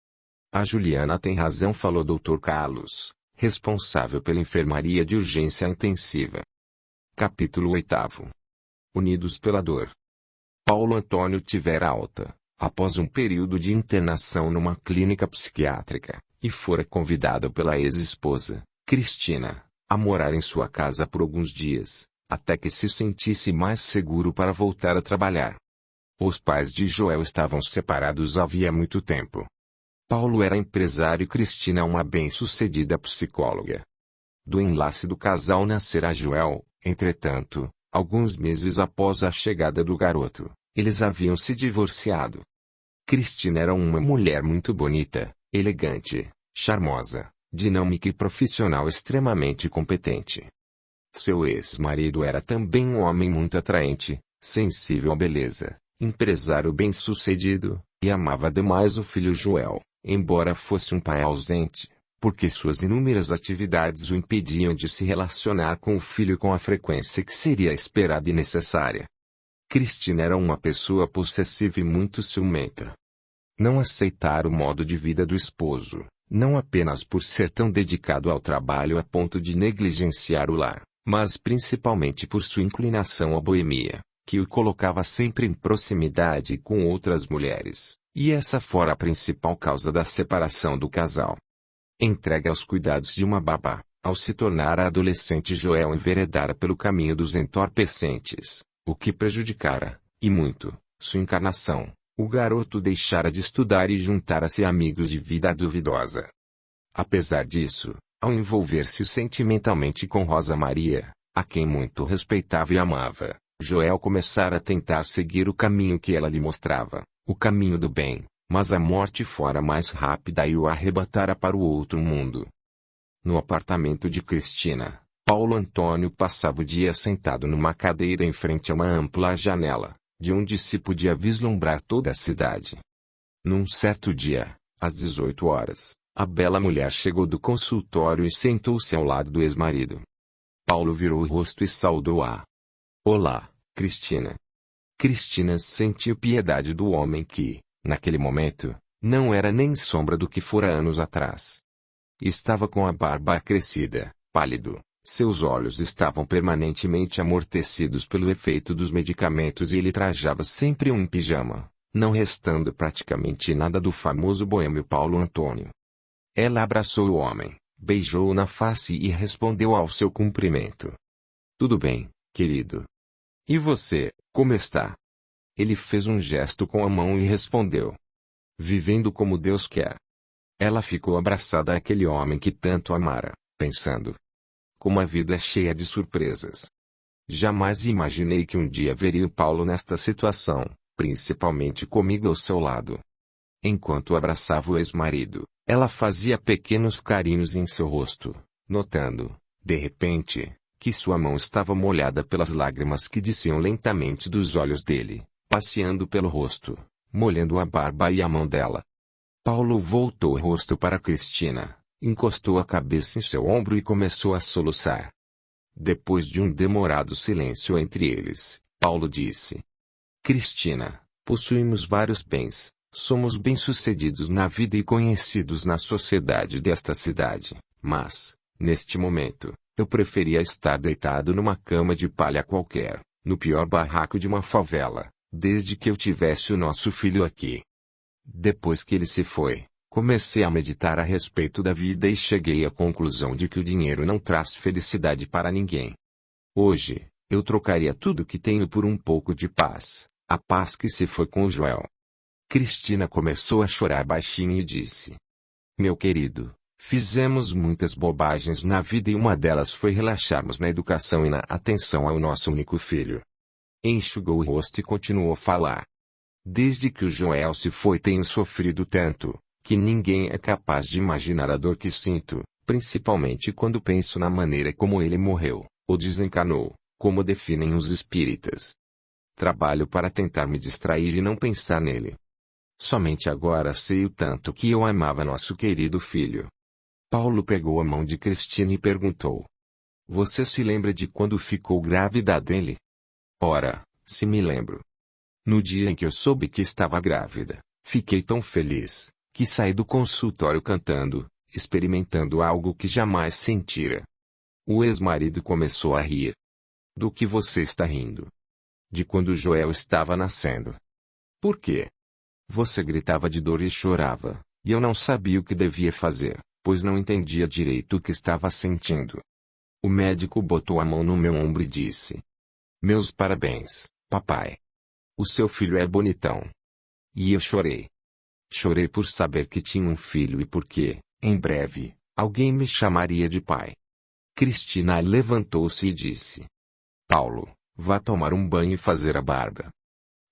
S1: A Juliana tem razão, falou Dr. Carlos, responsável pela enfermaria de urgência intensiva. Capítulo 8. Unidos pela dor. Paulo Antônio tivera alta, após um período de internação numa clínica psiquiátrica, e fora convidado pela ex-esposa, Cristina, a morar em sua casa por alguns dias, até que se sentisse mais seguro para voltar a trabalhar. Os pais de Joel estavam separados havia muito tempo. Paulo era empresário e Cristina uma bem-sucedida psicóloga. Do enlace do casal nascerá Joel, entretanto, alguns meses após a chegada do garoto, eles haviam se divorciado. Cristina era uma mulher muito bonita, elegante, charmosa, dinâmica e profissional extremamente competente. Seu ex-marido era também um homem muito atraente, sensível à beleza, empresário bem-sucedido, e amava demais o filho Joel, embora fosse um pai ausente, porque suas inúmeras atividades o impediam de se relacionar com o filho com a frequência que seria esperada e necessária. Cristina era uma pessoa possessiva e muito ciumenta. Não aceitara o modo de vida do esposo, não apenas por ser tão dedicado ao trabalho a ponto de negligenciar o lar, mas principalmente por sua inclinação à boemia, que o colocava sempre em proximidade com outras mulheres, e essa fora a principal causa da separação do casal. Entregue aos cuidados de uma babá, ao se tornar adolescente Joel enveredara pelo caminho dos entorpecentes, o que prejudicara, e muito, sua encarnação. O garoto deixara de estudar e juntara-se a amigos de vida duvidosa. Apesar disso, ao envolver-se sentimentalmente com Rosa Maria, a quem muito respeitava e amava, Joel começara a tentar seguir o caminho que ela lhe mostrava, o caminho do bem, mas a morte fora mais rápida e o arrebatara para o outro mundo. No apartamento de Cristina, Paulo Antônio passava o dia sentado numa cadeira em frente a uma ampla janela, de onde se podia vislumbrar toda a cidade. Num certo dia, às 18 horas, a bela mulher chegou do consultório e sentou-se ao lado do ex-marido. Paulo virou o rosto e saudou-a. Olá, Cristina. Cristina sentiu piedade do homem que, naquele momento, não era nem sombra do que fora anos atrás. Estava com a barba crescida, pálido. Seus olhos estavam permanentemente amortecidos pelo efeito dos medicamentos e ele trajava sempre um pijama, não restando praticamente nada do famoso boêmio Paulo Antônio. Ela abraçou o homem, beijou-o na face e respondeu ao seu cumprimento. Tudo bem, querido. E você, como está? Ele fez um gesto com a mão e respondeu. Vivendo como Deus quer. Ela ficou abraçada àquele homem que tanto amara, pensando. Como a vida é cheia de surpresas. Jamais imaginei que um dia veria o Paulo nesta situação, principalmente comigo ao seu lado. Enquanto abraçava o ex-marido, ela fazia pequenos carinhos em seu rosto, notando, de repente, que sua mão estava molhada pelas lágrimas que desciam lentamente dos olhos dele, passeando pelo rosto, molhando a barba e a mão dela. Paulo voltou o rosto para Cristina, encostou a cabeça em seu ombro e começou a soluçar. Depois de um demorado silêncio entre eles, Paulo disse: Cristina, possuímos vários bens, somos bem-sucedidos na vida e conhecidos na sociedade desta cidade, mas, neste momento, eu preferia estar deitado numa cama de palha qualquer, no pior barraco de uma favela, desde que eu tivesse o nosso filho aqui. Depois que ele se foi, comecei a meditar a respeito da vida e cheguei à conclusão de que o dinheiro não traz felicidade para ninguém. Hoje, eu trocaria tudo que tenho por um pouco de paz, a paz que se foi com o Joel. Cristina começou a chorar baixinho e disse: Meu querido, fizemos muitas bobagens na vida e uma delas foi relaxarmos na educação e na atenção ao nosso único filho. Enxugou o rosto e continuou a falar. Desde que o Joel se foi tenho sofrido tanto, que ninguém é capaz de imaginar a dor que sinto, principalmente quando penso na maneira como ele morreu, ou desencanou, como definem os espíritas. Trabalho para tentar me distrair e não pensar nele. Somente agora sei o tanto que eu amava nosso querido filho. Paulo pegou a mão de Cristina e perguntou: Você se lembra de quando ficou grávida dele? Ora, se me lembro. No dia em que eu soube que estava grávida, fiquei tão feliz, que saí do consultório cantando, experimentando algo que jamais sentira. O ex-marido começou a rir. Do que você está rindo? De quando Joel estava nascendo. Por quê? Você gritava de dor e chorava, e eu não sabia o que devia fazer, pois não entendia direito o que estava sentindo. O médico botou a mão no meu ombro e disse: Meus parabéns, papai. O seu filho é bonitão. E eu chorei. Chorei por saber que tinha um filho e porque, em breve, alguém me chamaria de pai. Cristina levantou-se e disse: Paulo, vá tomar um banho e fazer a barba.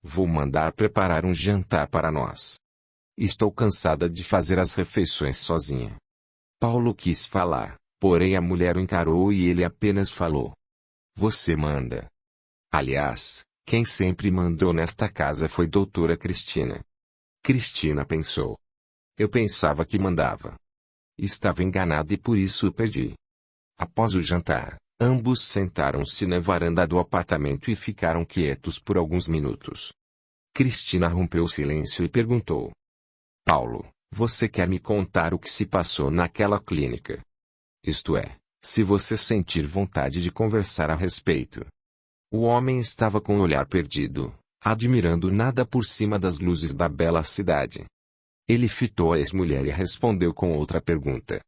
S1: Vou mandar preparar um jantar para nós. Estou cansada de fazer as refeições sozinha. Paulo quis falar, porém a mulher o encarou e ele apenas falou: Você manda. Aliás, quem sempre mandou nesta casa foi doutora Cristina. Cristina pensou. Eu pensava que mandava. Estava enganada e por isso o perdi. Após o jantar, ambos sentaram-se na varanda do apartamento e ficaram quietos por alguns minutos. Cristina rompeu o silêncio e perguntou: Paulo, você quer me contar o que se passou naquela clínica? Isto é, se você sentir vontade de conversar a respeito. O homem estava com o olhar perdido, admirando nada por cima das luzes da bela cidade. Ele fitou a ex-mulher e respondeu com outra pergunta.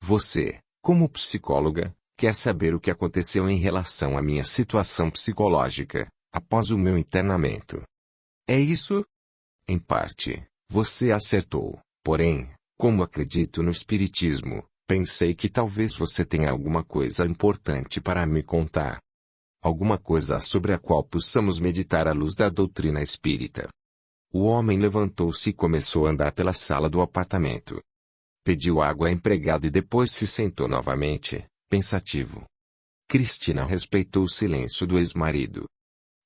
S1: Você, como psicóloga, quer saber o que aconteceu em relação à minha situação psicológica, após o meu internamento? É isso? Em parte, você acertou, porém, como acredito no espiritismo, pensei que talvez você tenha alguma coisa importante para me contar. Alguma coisa sobre a qual possamos meditar à luz da doutrina espírita. O homem levantou-se e começou a andar pela sala do apartamento. Pediu água à empregada e depois se sentou novamente, pensativo. Cristina respeitou o silêncio do ex-marido.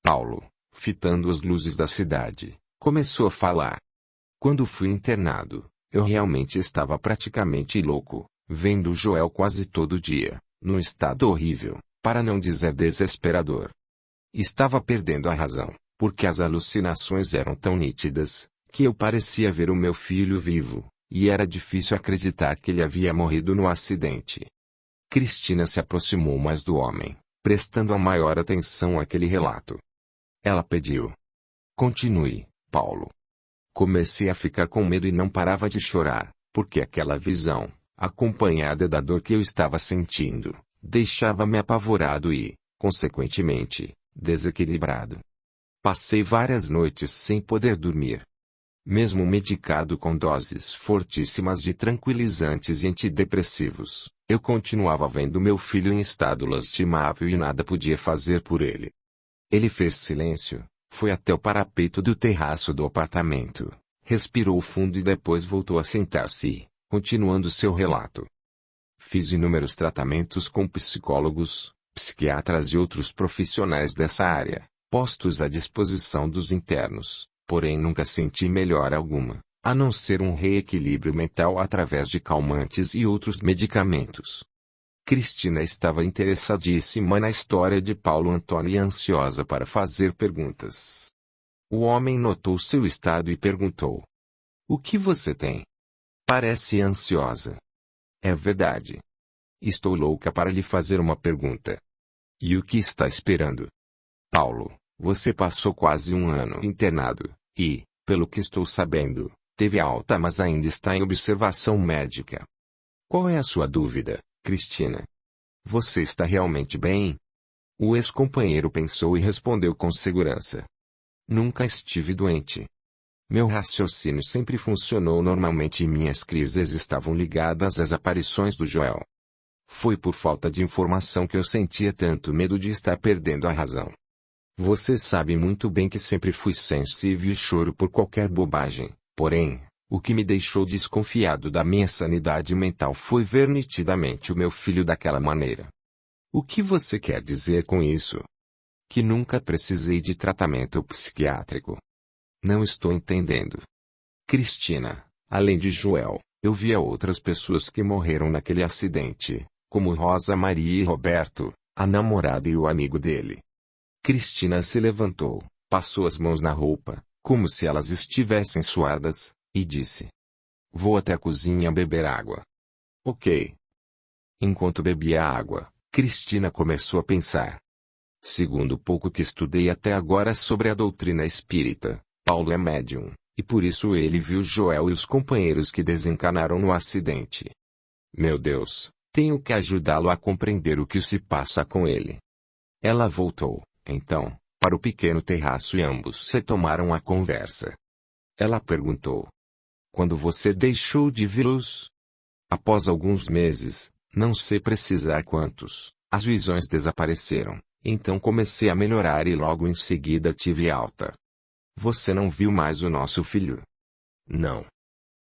S1: Paulo, fitando as luzes da cidade, começou a falar. Quando fui internado, eu realmente estava praticamente louco, vendo o Joel quase todo dia, num estado horrível, para não dizer desesperador. Estava perdendo a razão, porque as alucinações eram tão nítidas, que eu parecia ver o meu filho vivo, e era difícil acreditar que ele havia morrido no acidente. Cristina se aproximou mais do homem, prestando a maior atenção àquele relato. Ela pediu: Continue, Paulo. Comecei a ficar com medo e não parava de chorar, porque aquela visão, acompanhada da dor que eu estava sentindo, deixava-me apavorado e, consequentemente, desequilibrado. Passei várias noites sem poder dormir. Mesmo medicado com doses fortíssimas de tranquilizantes e antidepressivos, eu continuava vendo meu filho em estado lastimável e nada podia fazer por ele. Ele fez silêncio, foi até o parapeito do terraço do apartamento, respirou fundo e depois voltou a sentar-se, continuando seu relato. Fiz inúmeros tratamentos com psicólogos, psiquiatras e outros profissionais dessa área, postos à disposição dos internos, porém nunca senti melhora alguma, a não ser um reequilíbrio mental através de calmantes e outros medicamentos. Cristina estava interessadíssima na história de Paulo Antônio e ansiosa para fazer perguntas. O homem notou seu estado e perguntou: "O que você tem? Parece ansiosa." "É verdade. Estou louca para lhe fazer uma pergunta." "E o que está esperando?" "Paulo, você passou quase um ano internado, e, pelo que estou sabendo, teve alta mas ainda está em observação médica. Qual é a sua dúvida, Cristina? Você está realmente bem?" O ex-companheiro pensou e respondeu com segurança: "Nunca estive doente. Meu raciocínio sempre funcionou normalmente e minhas crises estavam ligadas às aparições do Joel. Foi por falta de informação que eu sentia tanto medo de estar perdendo a razão. Você sabe muito bem que sempre fui sensível e choro por qualquer bobagem, porém, o que me deixou desconfiado da minha sanidade mental foi ver nitidamente o meu filho daquela maneira." "O que você quer dizer com isso?" "Que nunca precisei de tratamento psiquiátrico." "Não estou entendendo." "Cristina, além de Joel, eu via outras pessoas que morreram naquele acidente, como Rosa Maria e Roberto, a namorada e o amigo dele." Cristina se levantou, passou as mãos na roupa, como se elas estivessem suadas, e disse: "Vou até a cozinha beber água." "Ok." Enquanto bebia água, Cristina começou a pensar. Segundo o pouco que estudei até agora sobre a doutrina espírita, Paulo é médium, e por isso ele viu Joel e os companheiros que desencarnaram no acidente. Meu Deus, tenho que ajudá-lo a compreender o que se passa com ele. Ela voltou, então, para o pequeno terraço e ambos retomaram a conversa. Ela perguntou: "Quando você deixou de vê-los?" "Após alguns meses, não sei precisar quantos, as visões desapareceram, então comecei a melhorar e logo em seguida tive alta." "Você não viu mais o nosso filho?" "Não.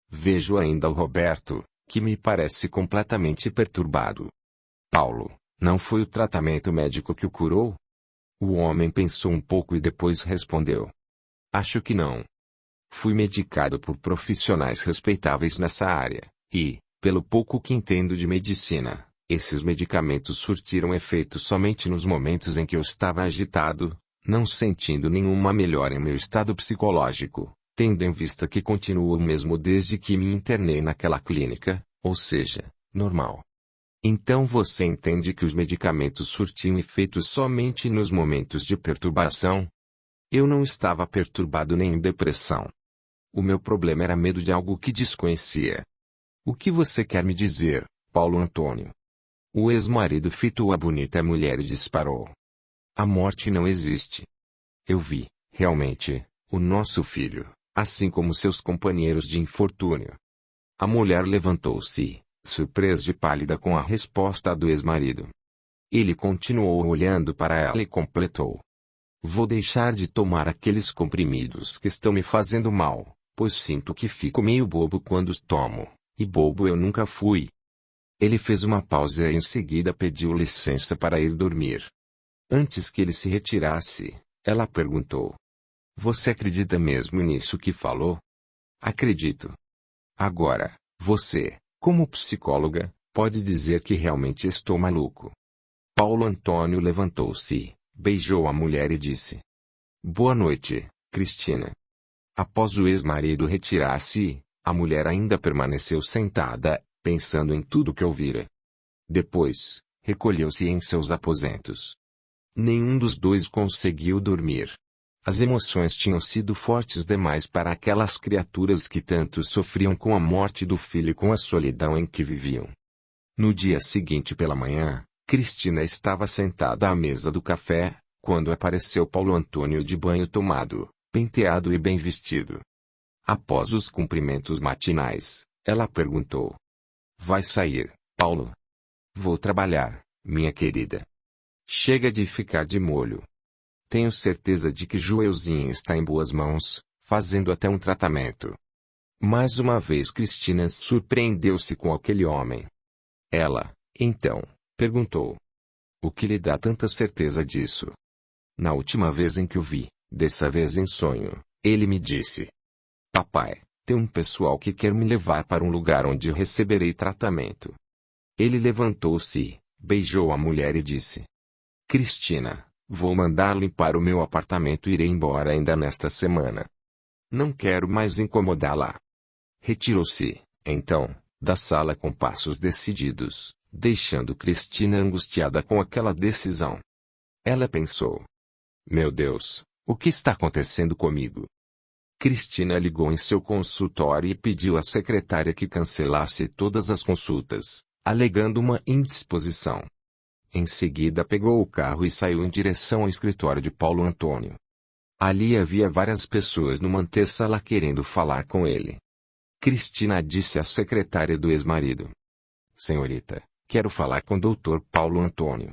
S1: Vejo ainda o Roberto, que me parece completamente perturbado." "Paulo, não foi o tratamento médico que o curou?" O homem pensou um pouco e depois respondeu: "Acho que não. Fui medicado por profissionais respeitáveis nessa área, e, pelo pouco que entendo de medicina, esses medicamentos surtiram efeito somente nos momentos em que eu estava agitado, não sentindo nenhuma melhora em meu estado psicológico, tendo em vista que continuo o mesmo desde que me internei naquela clínica, ou seja, normal." "Então você entende que os medicamentos surtiam efeito somente nos momentos de perturbação?" "Eu não estava perturbado nem em depressão. O meu problema era medo de algo que desconhecia." "O que você quer me dizer, Paulo Antônio?" O ex-marido fitou a bonita mulher e disparou: "A morte não existe. Eu vi, realmente, o nosso filho, assim como seus companheiros de infortúnio." A mulher levantou-se, surpresa e pálida com a resposta do ex-marido. Ele continuou olhando para ela e completou: "Vou deixar de tomar aqueles comprimidos que estão me fazendo mal, pois sinto que fico meio bobo quando os tomo, e bobo eu nunca fui." Ele fez uma pausa e em seguida pediu licença para ir dormir. Antes que ele se retirasse, ela perguntou: "Você acredita mesmo nisso que falou?" "Acredito." "Agora, você, como psicóloga, pode dizer que realmente estou maluco." Paulo Antônio levantou-se, beijou a mulher e disse: "Boa noite, Cristina." Após o ex-marido retirar-se, a mulher ainda permaneceu sentada, pensando em tudo que ouvira. Depois, recolheu-se em seus aposentos. Nenhum dos dois conseguiu dormir. As emoções tinham sido fortes demais para aquelas criaturas que tanto sofriam com a morte do filho e com a solidão em que viviam. No dia seguinte pela manhã, Cristina estava sentada à mesa do café, quando apareceu Paulo Antônio de banho tomado, penteado e bem vestido. Após os cumprimentos matinais, ela perguntou: "Vai sair, Paulo?" "Vou trabalhar, minha querida." "Chega de ficar de molho. Tenho certeza de que Joelzinho está em boas mãos, fazendo até um tratamento." Mais uma vez Cristina surpreendeu-se com aquele homem. Ela, então, perguntou: "O que lhe dá tanta certeza disso?" Na última vez em que o vi, dessa vez em sonho, ele me disse: Papai, tem um pessoal que quer me levar para um lugar onde receberei tratamento. Ele levantou-se, beijou a mulher e disse: Cristina, vou mandar limpar o meu apartamento e irei embora ainda nesta semana. Não quero mais incomodá-la. Retirou-se, então, da sala com passos decididos, deixando Cristina angustiada com aquela decisão. Ela pensou: Meu Deus, o que está acontecendo comigo? Cristina ligou em seu consultório e pediu à secretária que cancelasse todas as consultas, alegando uma indisposição. Em seguida pegou o carro e saiu em direção ao escritório de Paulo Antônio. Ali havia várias pessoas numa antessala querendo falar com ele. Cristina disse à secretária do ex-marido: Senhorita, quero falar com o Dr. Paulo Antônio.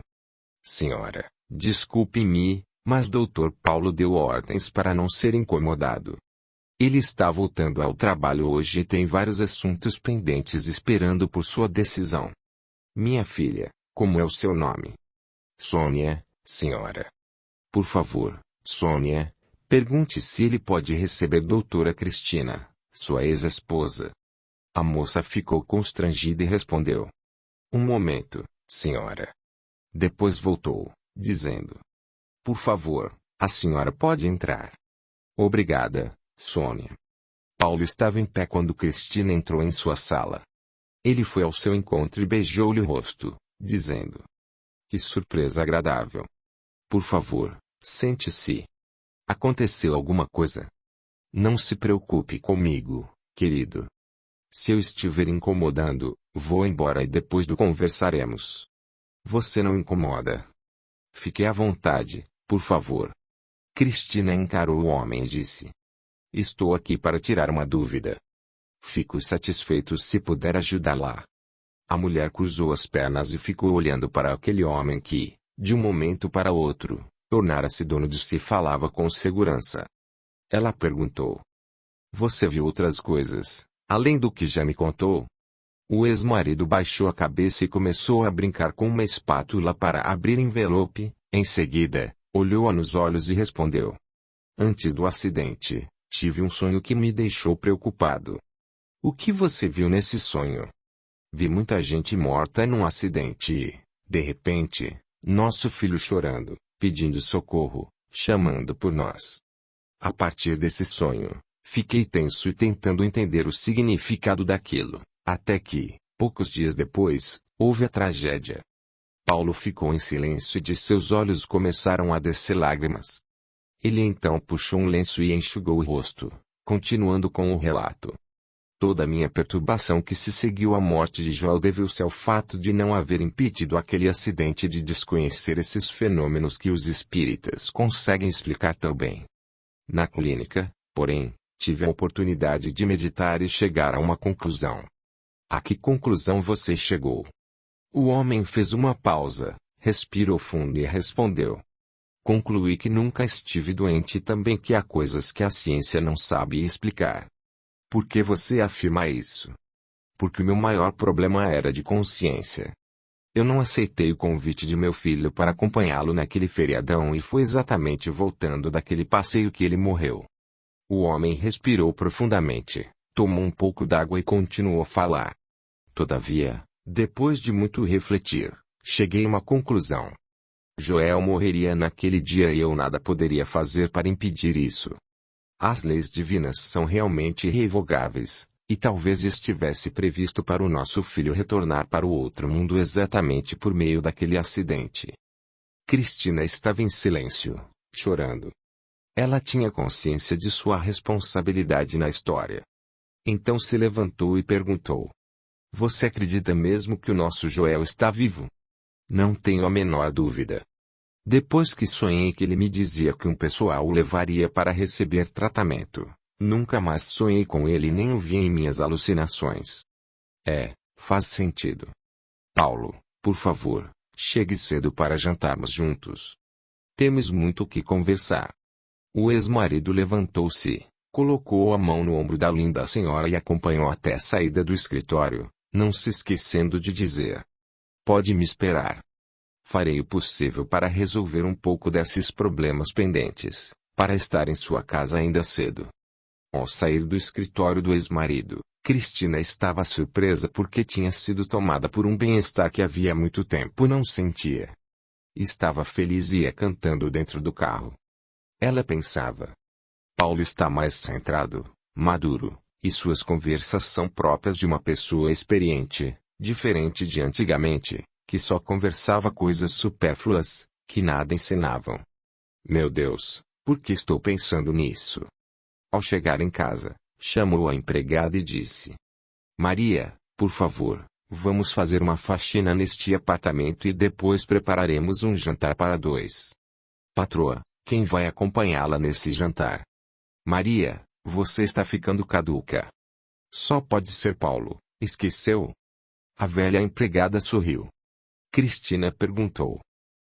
S1: Senhora, desculpe-me, mas Dr. Paulo deu ordens para não ser incomodado. Ele está voltando ao trabalho hoje e tem vários assuntos pendentes esperando por sua decisão. Minha filha, como é o seu nome? Sônia, senhora. Por favor, Sônia, pergunte se ele pode receber doutora Cristina, sua ex-esposa. A moça ficou constrangida e respondeu: Um momento, senhora. Depois voltou, dizendo: Por favor, a senhora pode entrar. Obrigada, Sônia. Paulo estava em pé quando Cristina entrou em sua sala. Ele foi ao seu encontro e beijou-lhe o rosto, dizendo: Que surpresa agradável. Por favor, sente-se. Aconteceu alguma coisa? Não se preocupe comigo, querido. Se eu estiver incomodando, vou embora e depois conversaremos. Você não incomoda. Fique à vontade, por favor. Cristina encarou o homem e disse: Estou aqui para tirar uma dúvida. Fico satisfeito se puder ajudá-la. A mulher cruzou as pernas e ficou olhando para aquele homem que, de um momento para outro, tornara-se dono de si e falava com segurança. Ela perguntou: Você viu outras coisas, além do que já me contou? O ex-marido baixou a cabeça e começou a brincar com uma espátula para abrir envelope. Em seguida, olhou-a nos olhos e respondeu: Antes do acidente, tive um sonho que me deixou preocupado. O que você viu nesse sonho? Vi muita gente morta num acidente e, de repente, nosso filho chorando, pedindo socorro, chamando por nós. A partir desse sonho, fiquei tenso e tentando entender o significado daquilo, até que, poucos dias depois, houve a tragédia. Paulo ficou em silêncio e de seus olhos começaram a descer lágrimas. Ele então puxou um lenço e enxugou o rosto, continuando com o relato. Toda a minha perturbação que se seguiu à morte de Joel deveu-se ao fato de não haver impedido aquele acidente e de desconhecer esses fenômenos que os espíritas conseguem explicar tão bem. Na clínica, porém, tive a oportunidade de meditar e chegar a uma conclusão. A que conclusão você chegou? O homem fez uma pausa, respirou fundo e respondeu: Concluí que nunca estive doente e também que há coisas que a ciência não sabe explicar. Por que você afirma isso? Porque o meu maior problema era de consciência. Eu não aceitei o convite de meu filho para acompanhá-lo naquele feriadão e foi exatamente voltando daquele passeio que ele morreu. O homem respirou profundamente, tomou um pouco d'água e continuou a falar. Todavia, depois de muito refletir, cheguei a uma conclusão. Joel morreria naquele dia e eu nada poderia fazer para impedir isso. As leis divinas são realmente irrevogáveis, e talvez estivesse previsto para o nosso filho retornar para o outro mundo exatamente por meio daquele acidente. Cristina estava em silêncio, chorando. Ela tinha consciência de sua responsabilidade na história. Então se levantou e perguntou: Você acredita mesmo que o nosso Joel está vivo? Não tenho a menor dúvida. Depois que sonhei que ele me dizia que um pessoal o levaria para receber tratamento, nunca mais sonhei com ele nem o vi em minhas alucinações. Faz sentido. Paulo, por favor, chegue cedo para jantarmos juntos. Temos muito o que conversar. O ex-marido levantou-se, colocou a mão no ombro da linda senhora e acompanhou até a saída do escritório, não se esquecendo de dizer: Pode me esperar. Farei o possível para resolver um pouco desses problemas pendentes, para estar em sua casa ainda cedo. Ao sair do escritório do ex-marido, Cristina estava surpresa porque tinha sido tomada por um bem-estar que havia muito tempo não sentia. Estava feliz e ia cantando dentro do carro. Ela pensava: Paulo está mais centrado, maduro, e suas conversas são próprias de uma pessoa experiente, diferente de antigamente, que só conversava coisas supérfluas, que nada ensinavam. Meu Deus, por que estou pensando nisso? Ao chegar em casa, chamou a empregada e disse: Maria, por favor, vamos fazer uma faxina neste apartamento e depois prepararemos um jantar para dois. Patroa, quem vai acompanhá-la nesse jantar? Maria, você está ficando caduca. Só pode ser Paulo, esqueceu? A velha empregada sorriu. Cristina perguntou: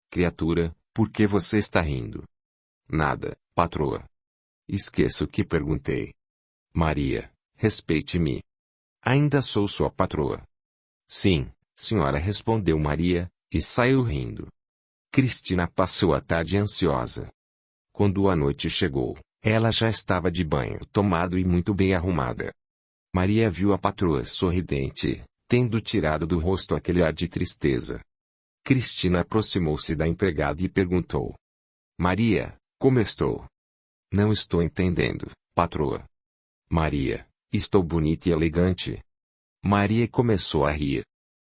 S1: Criatura, por que você está rindo? Nada, patroa. Esqueça o que perguntei. Maria, respeite-me. Ainda sou sua patroa. Sim, senhora, respondeu Maria, e saiu rindo. Cristina passou a tarde ansiosa. Quando a noite chegou, ela já estava de banho tomado e muito bem arrumada. Maria viu a patroa sorridente, tendo tirado do rosto aquele ar de tristeza. Cristina aproximou-se da empregada e perguntou: Maria, como estou? Não estou entendendo, patroa. Maria, estou bonita e elegante. Maria começou a rir.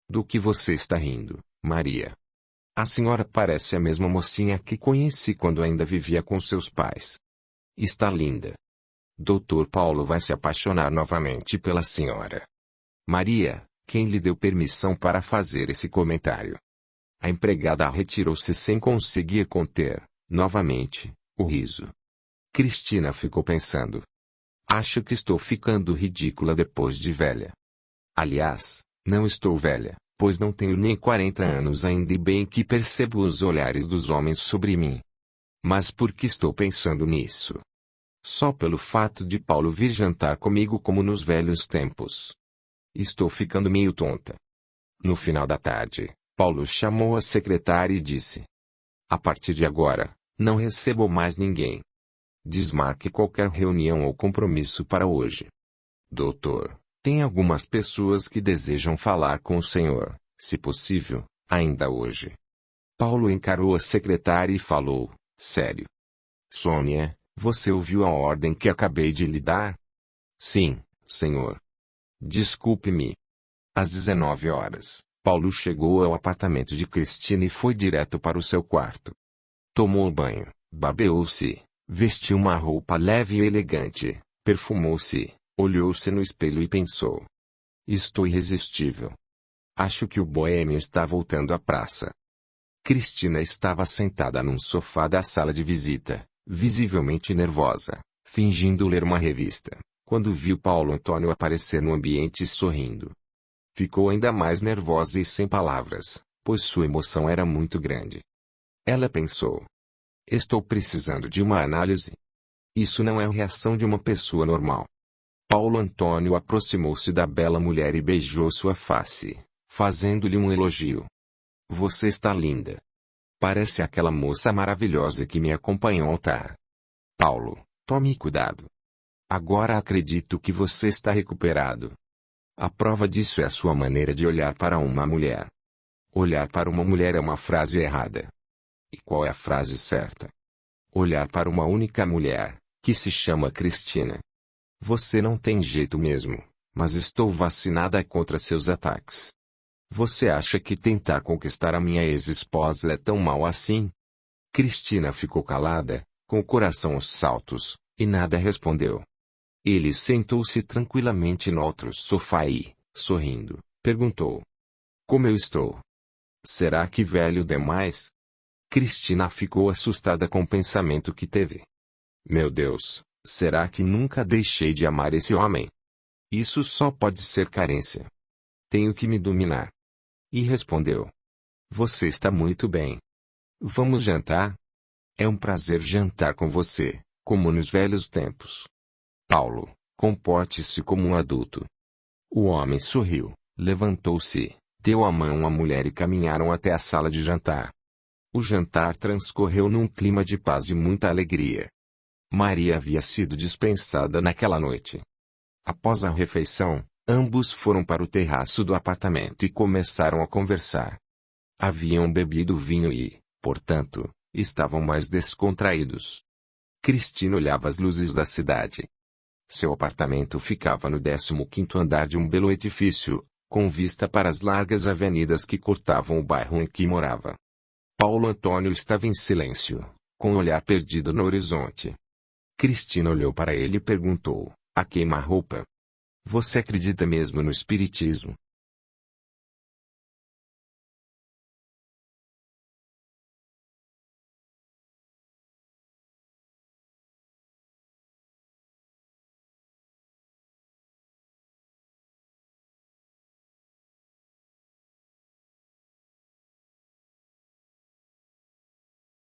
S1: Do que você está rindo, Maria? A senhora parece a mesma mocinha que conheci quando ainda vivia com seus pais. Está linda. Doutor Paulo vai se apaixonar novamente pela senhora. Maria, quem lhe deu permissão para fazer esse comentário? A empregada retirou-se sem conseguir conter, novamente, o riso. Cristina ficou pensando: acho que estou ficando ridícula depois de velha. Aliás, não estou velha, pois não tenho nem 40 anos ainda e bem que percebo os olhares dos homens sobre mim. Mas por que estou pensando nisso? Só pelo fato de Paulo vir jantar comigo como nos velhos tempos. Estou ficando meio tonta. No final da tarde, Paulo chamou a secretária e disse: a partir de agora, não recebo mais ninguém. Desmarque qualquer reunião ou compromisso para hoje. Doutor, tem algumas pessoas que desejam falar com o senhor, se possível, ainda hoje. Paulo encarou a secretária e falou, sério: Sônia, você ouviu a ordem que acabei de lhe dar? Sim, senhor. Desculpe-me. Às 19 horas, Paulo chegou ao apartamento de Cristina e foi direto para o seu quarto. Tomou banho, babeou-se, vestiu uma roupa leve e elegante, perfumou-se, olhou-se no espelho e pensou: estou irresistível. Acho que o boêmio está voltando à praça. Cristina estava sentada num sofá da sala de visita, visivelmente nervosa, fingindo ler uma revista, quando viu Paulo Antônio aparecer no ambiente sorrindo. Ficou ainda mais nervosa e sem palavras, pois sua emoção era muito grande. Ela pensou: estou precisando de uma análise. Isso não é a reação de uma pessoa normal. Paulo Antônio aproximou-se da bela mulher e beijou sua face, fazendo-lhe um elogio. Você está linda. Parece aquela moça maravilhosa que me acompanhou ao altar. Paulo, tome cuidado. Agora acredito que você está recuperado. A prova disso é a sua maneira de olhar para uma mulher. Olhar para uma mulher é uma frase errada. E qual é a frase certa? Olhar para uma única mulher, que se chama Cristina. Você não tem jeito mesmo, mas estou vacinada contra seus ataques. Você acha que tentar conquistar a minha ex-esposa é tão mal assim? Cristina ficou calada, com o coração aos saltos, e nada respondeu. Ele sentou-se tranquilamente no outro sofá e, sorrindo, perguntou: como eu estou? Será que velho demais? Cristina ficou assustada com o pensamento que teve. Meu Deus, será que nunca deixei de amar esse homem? Isso só pode ser carência. Tenho que me dominar. E respondeu: você está muito bem. Vamos jantar? É um prazer jantar com você, como nos velhos tempos. Paulo, comporte-se como um adulto. O homem sorriu, levantou-se, Deu a mão à mulher e caminharam até a sala de jantar. O jantar transcorreu num clima de paz e muita alegria. Maria havia sido dispensada naquela noite. Após a refeição, ambos foram para o terraço do apartamento e começaram a conversar. Haviam bebido vinho e, portanto, estavam mais descontraídos. Cristina olhava as luzes da cidade. Seu apartamento ficava no 15º andar de um belo edifício, com vista para as largas avenidas que cortavam o bairro em que morava. Paulo Antônio estava em silêncio, com o olhar perdido no horizonte. Cristina olhou para ele e perguntou, a queima-roupa: "Você acredita mesmo no espiritismo?"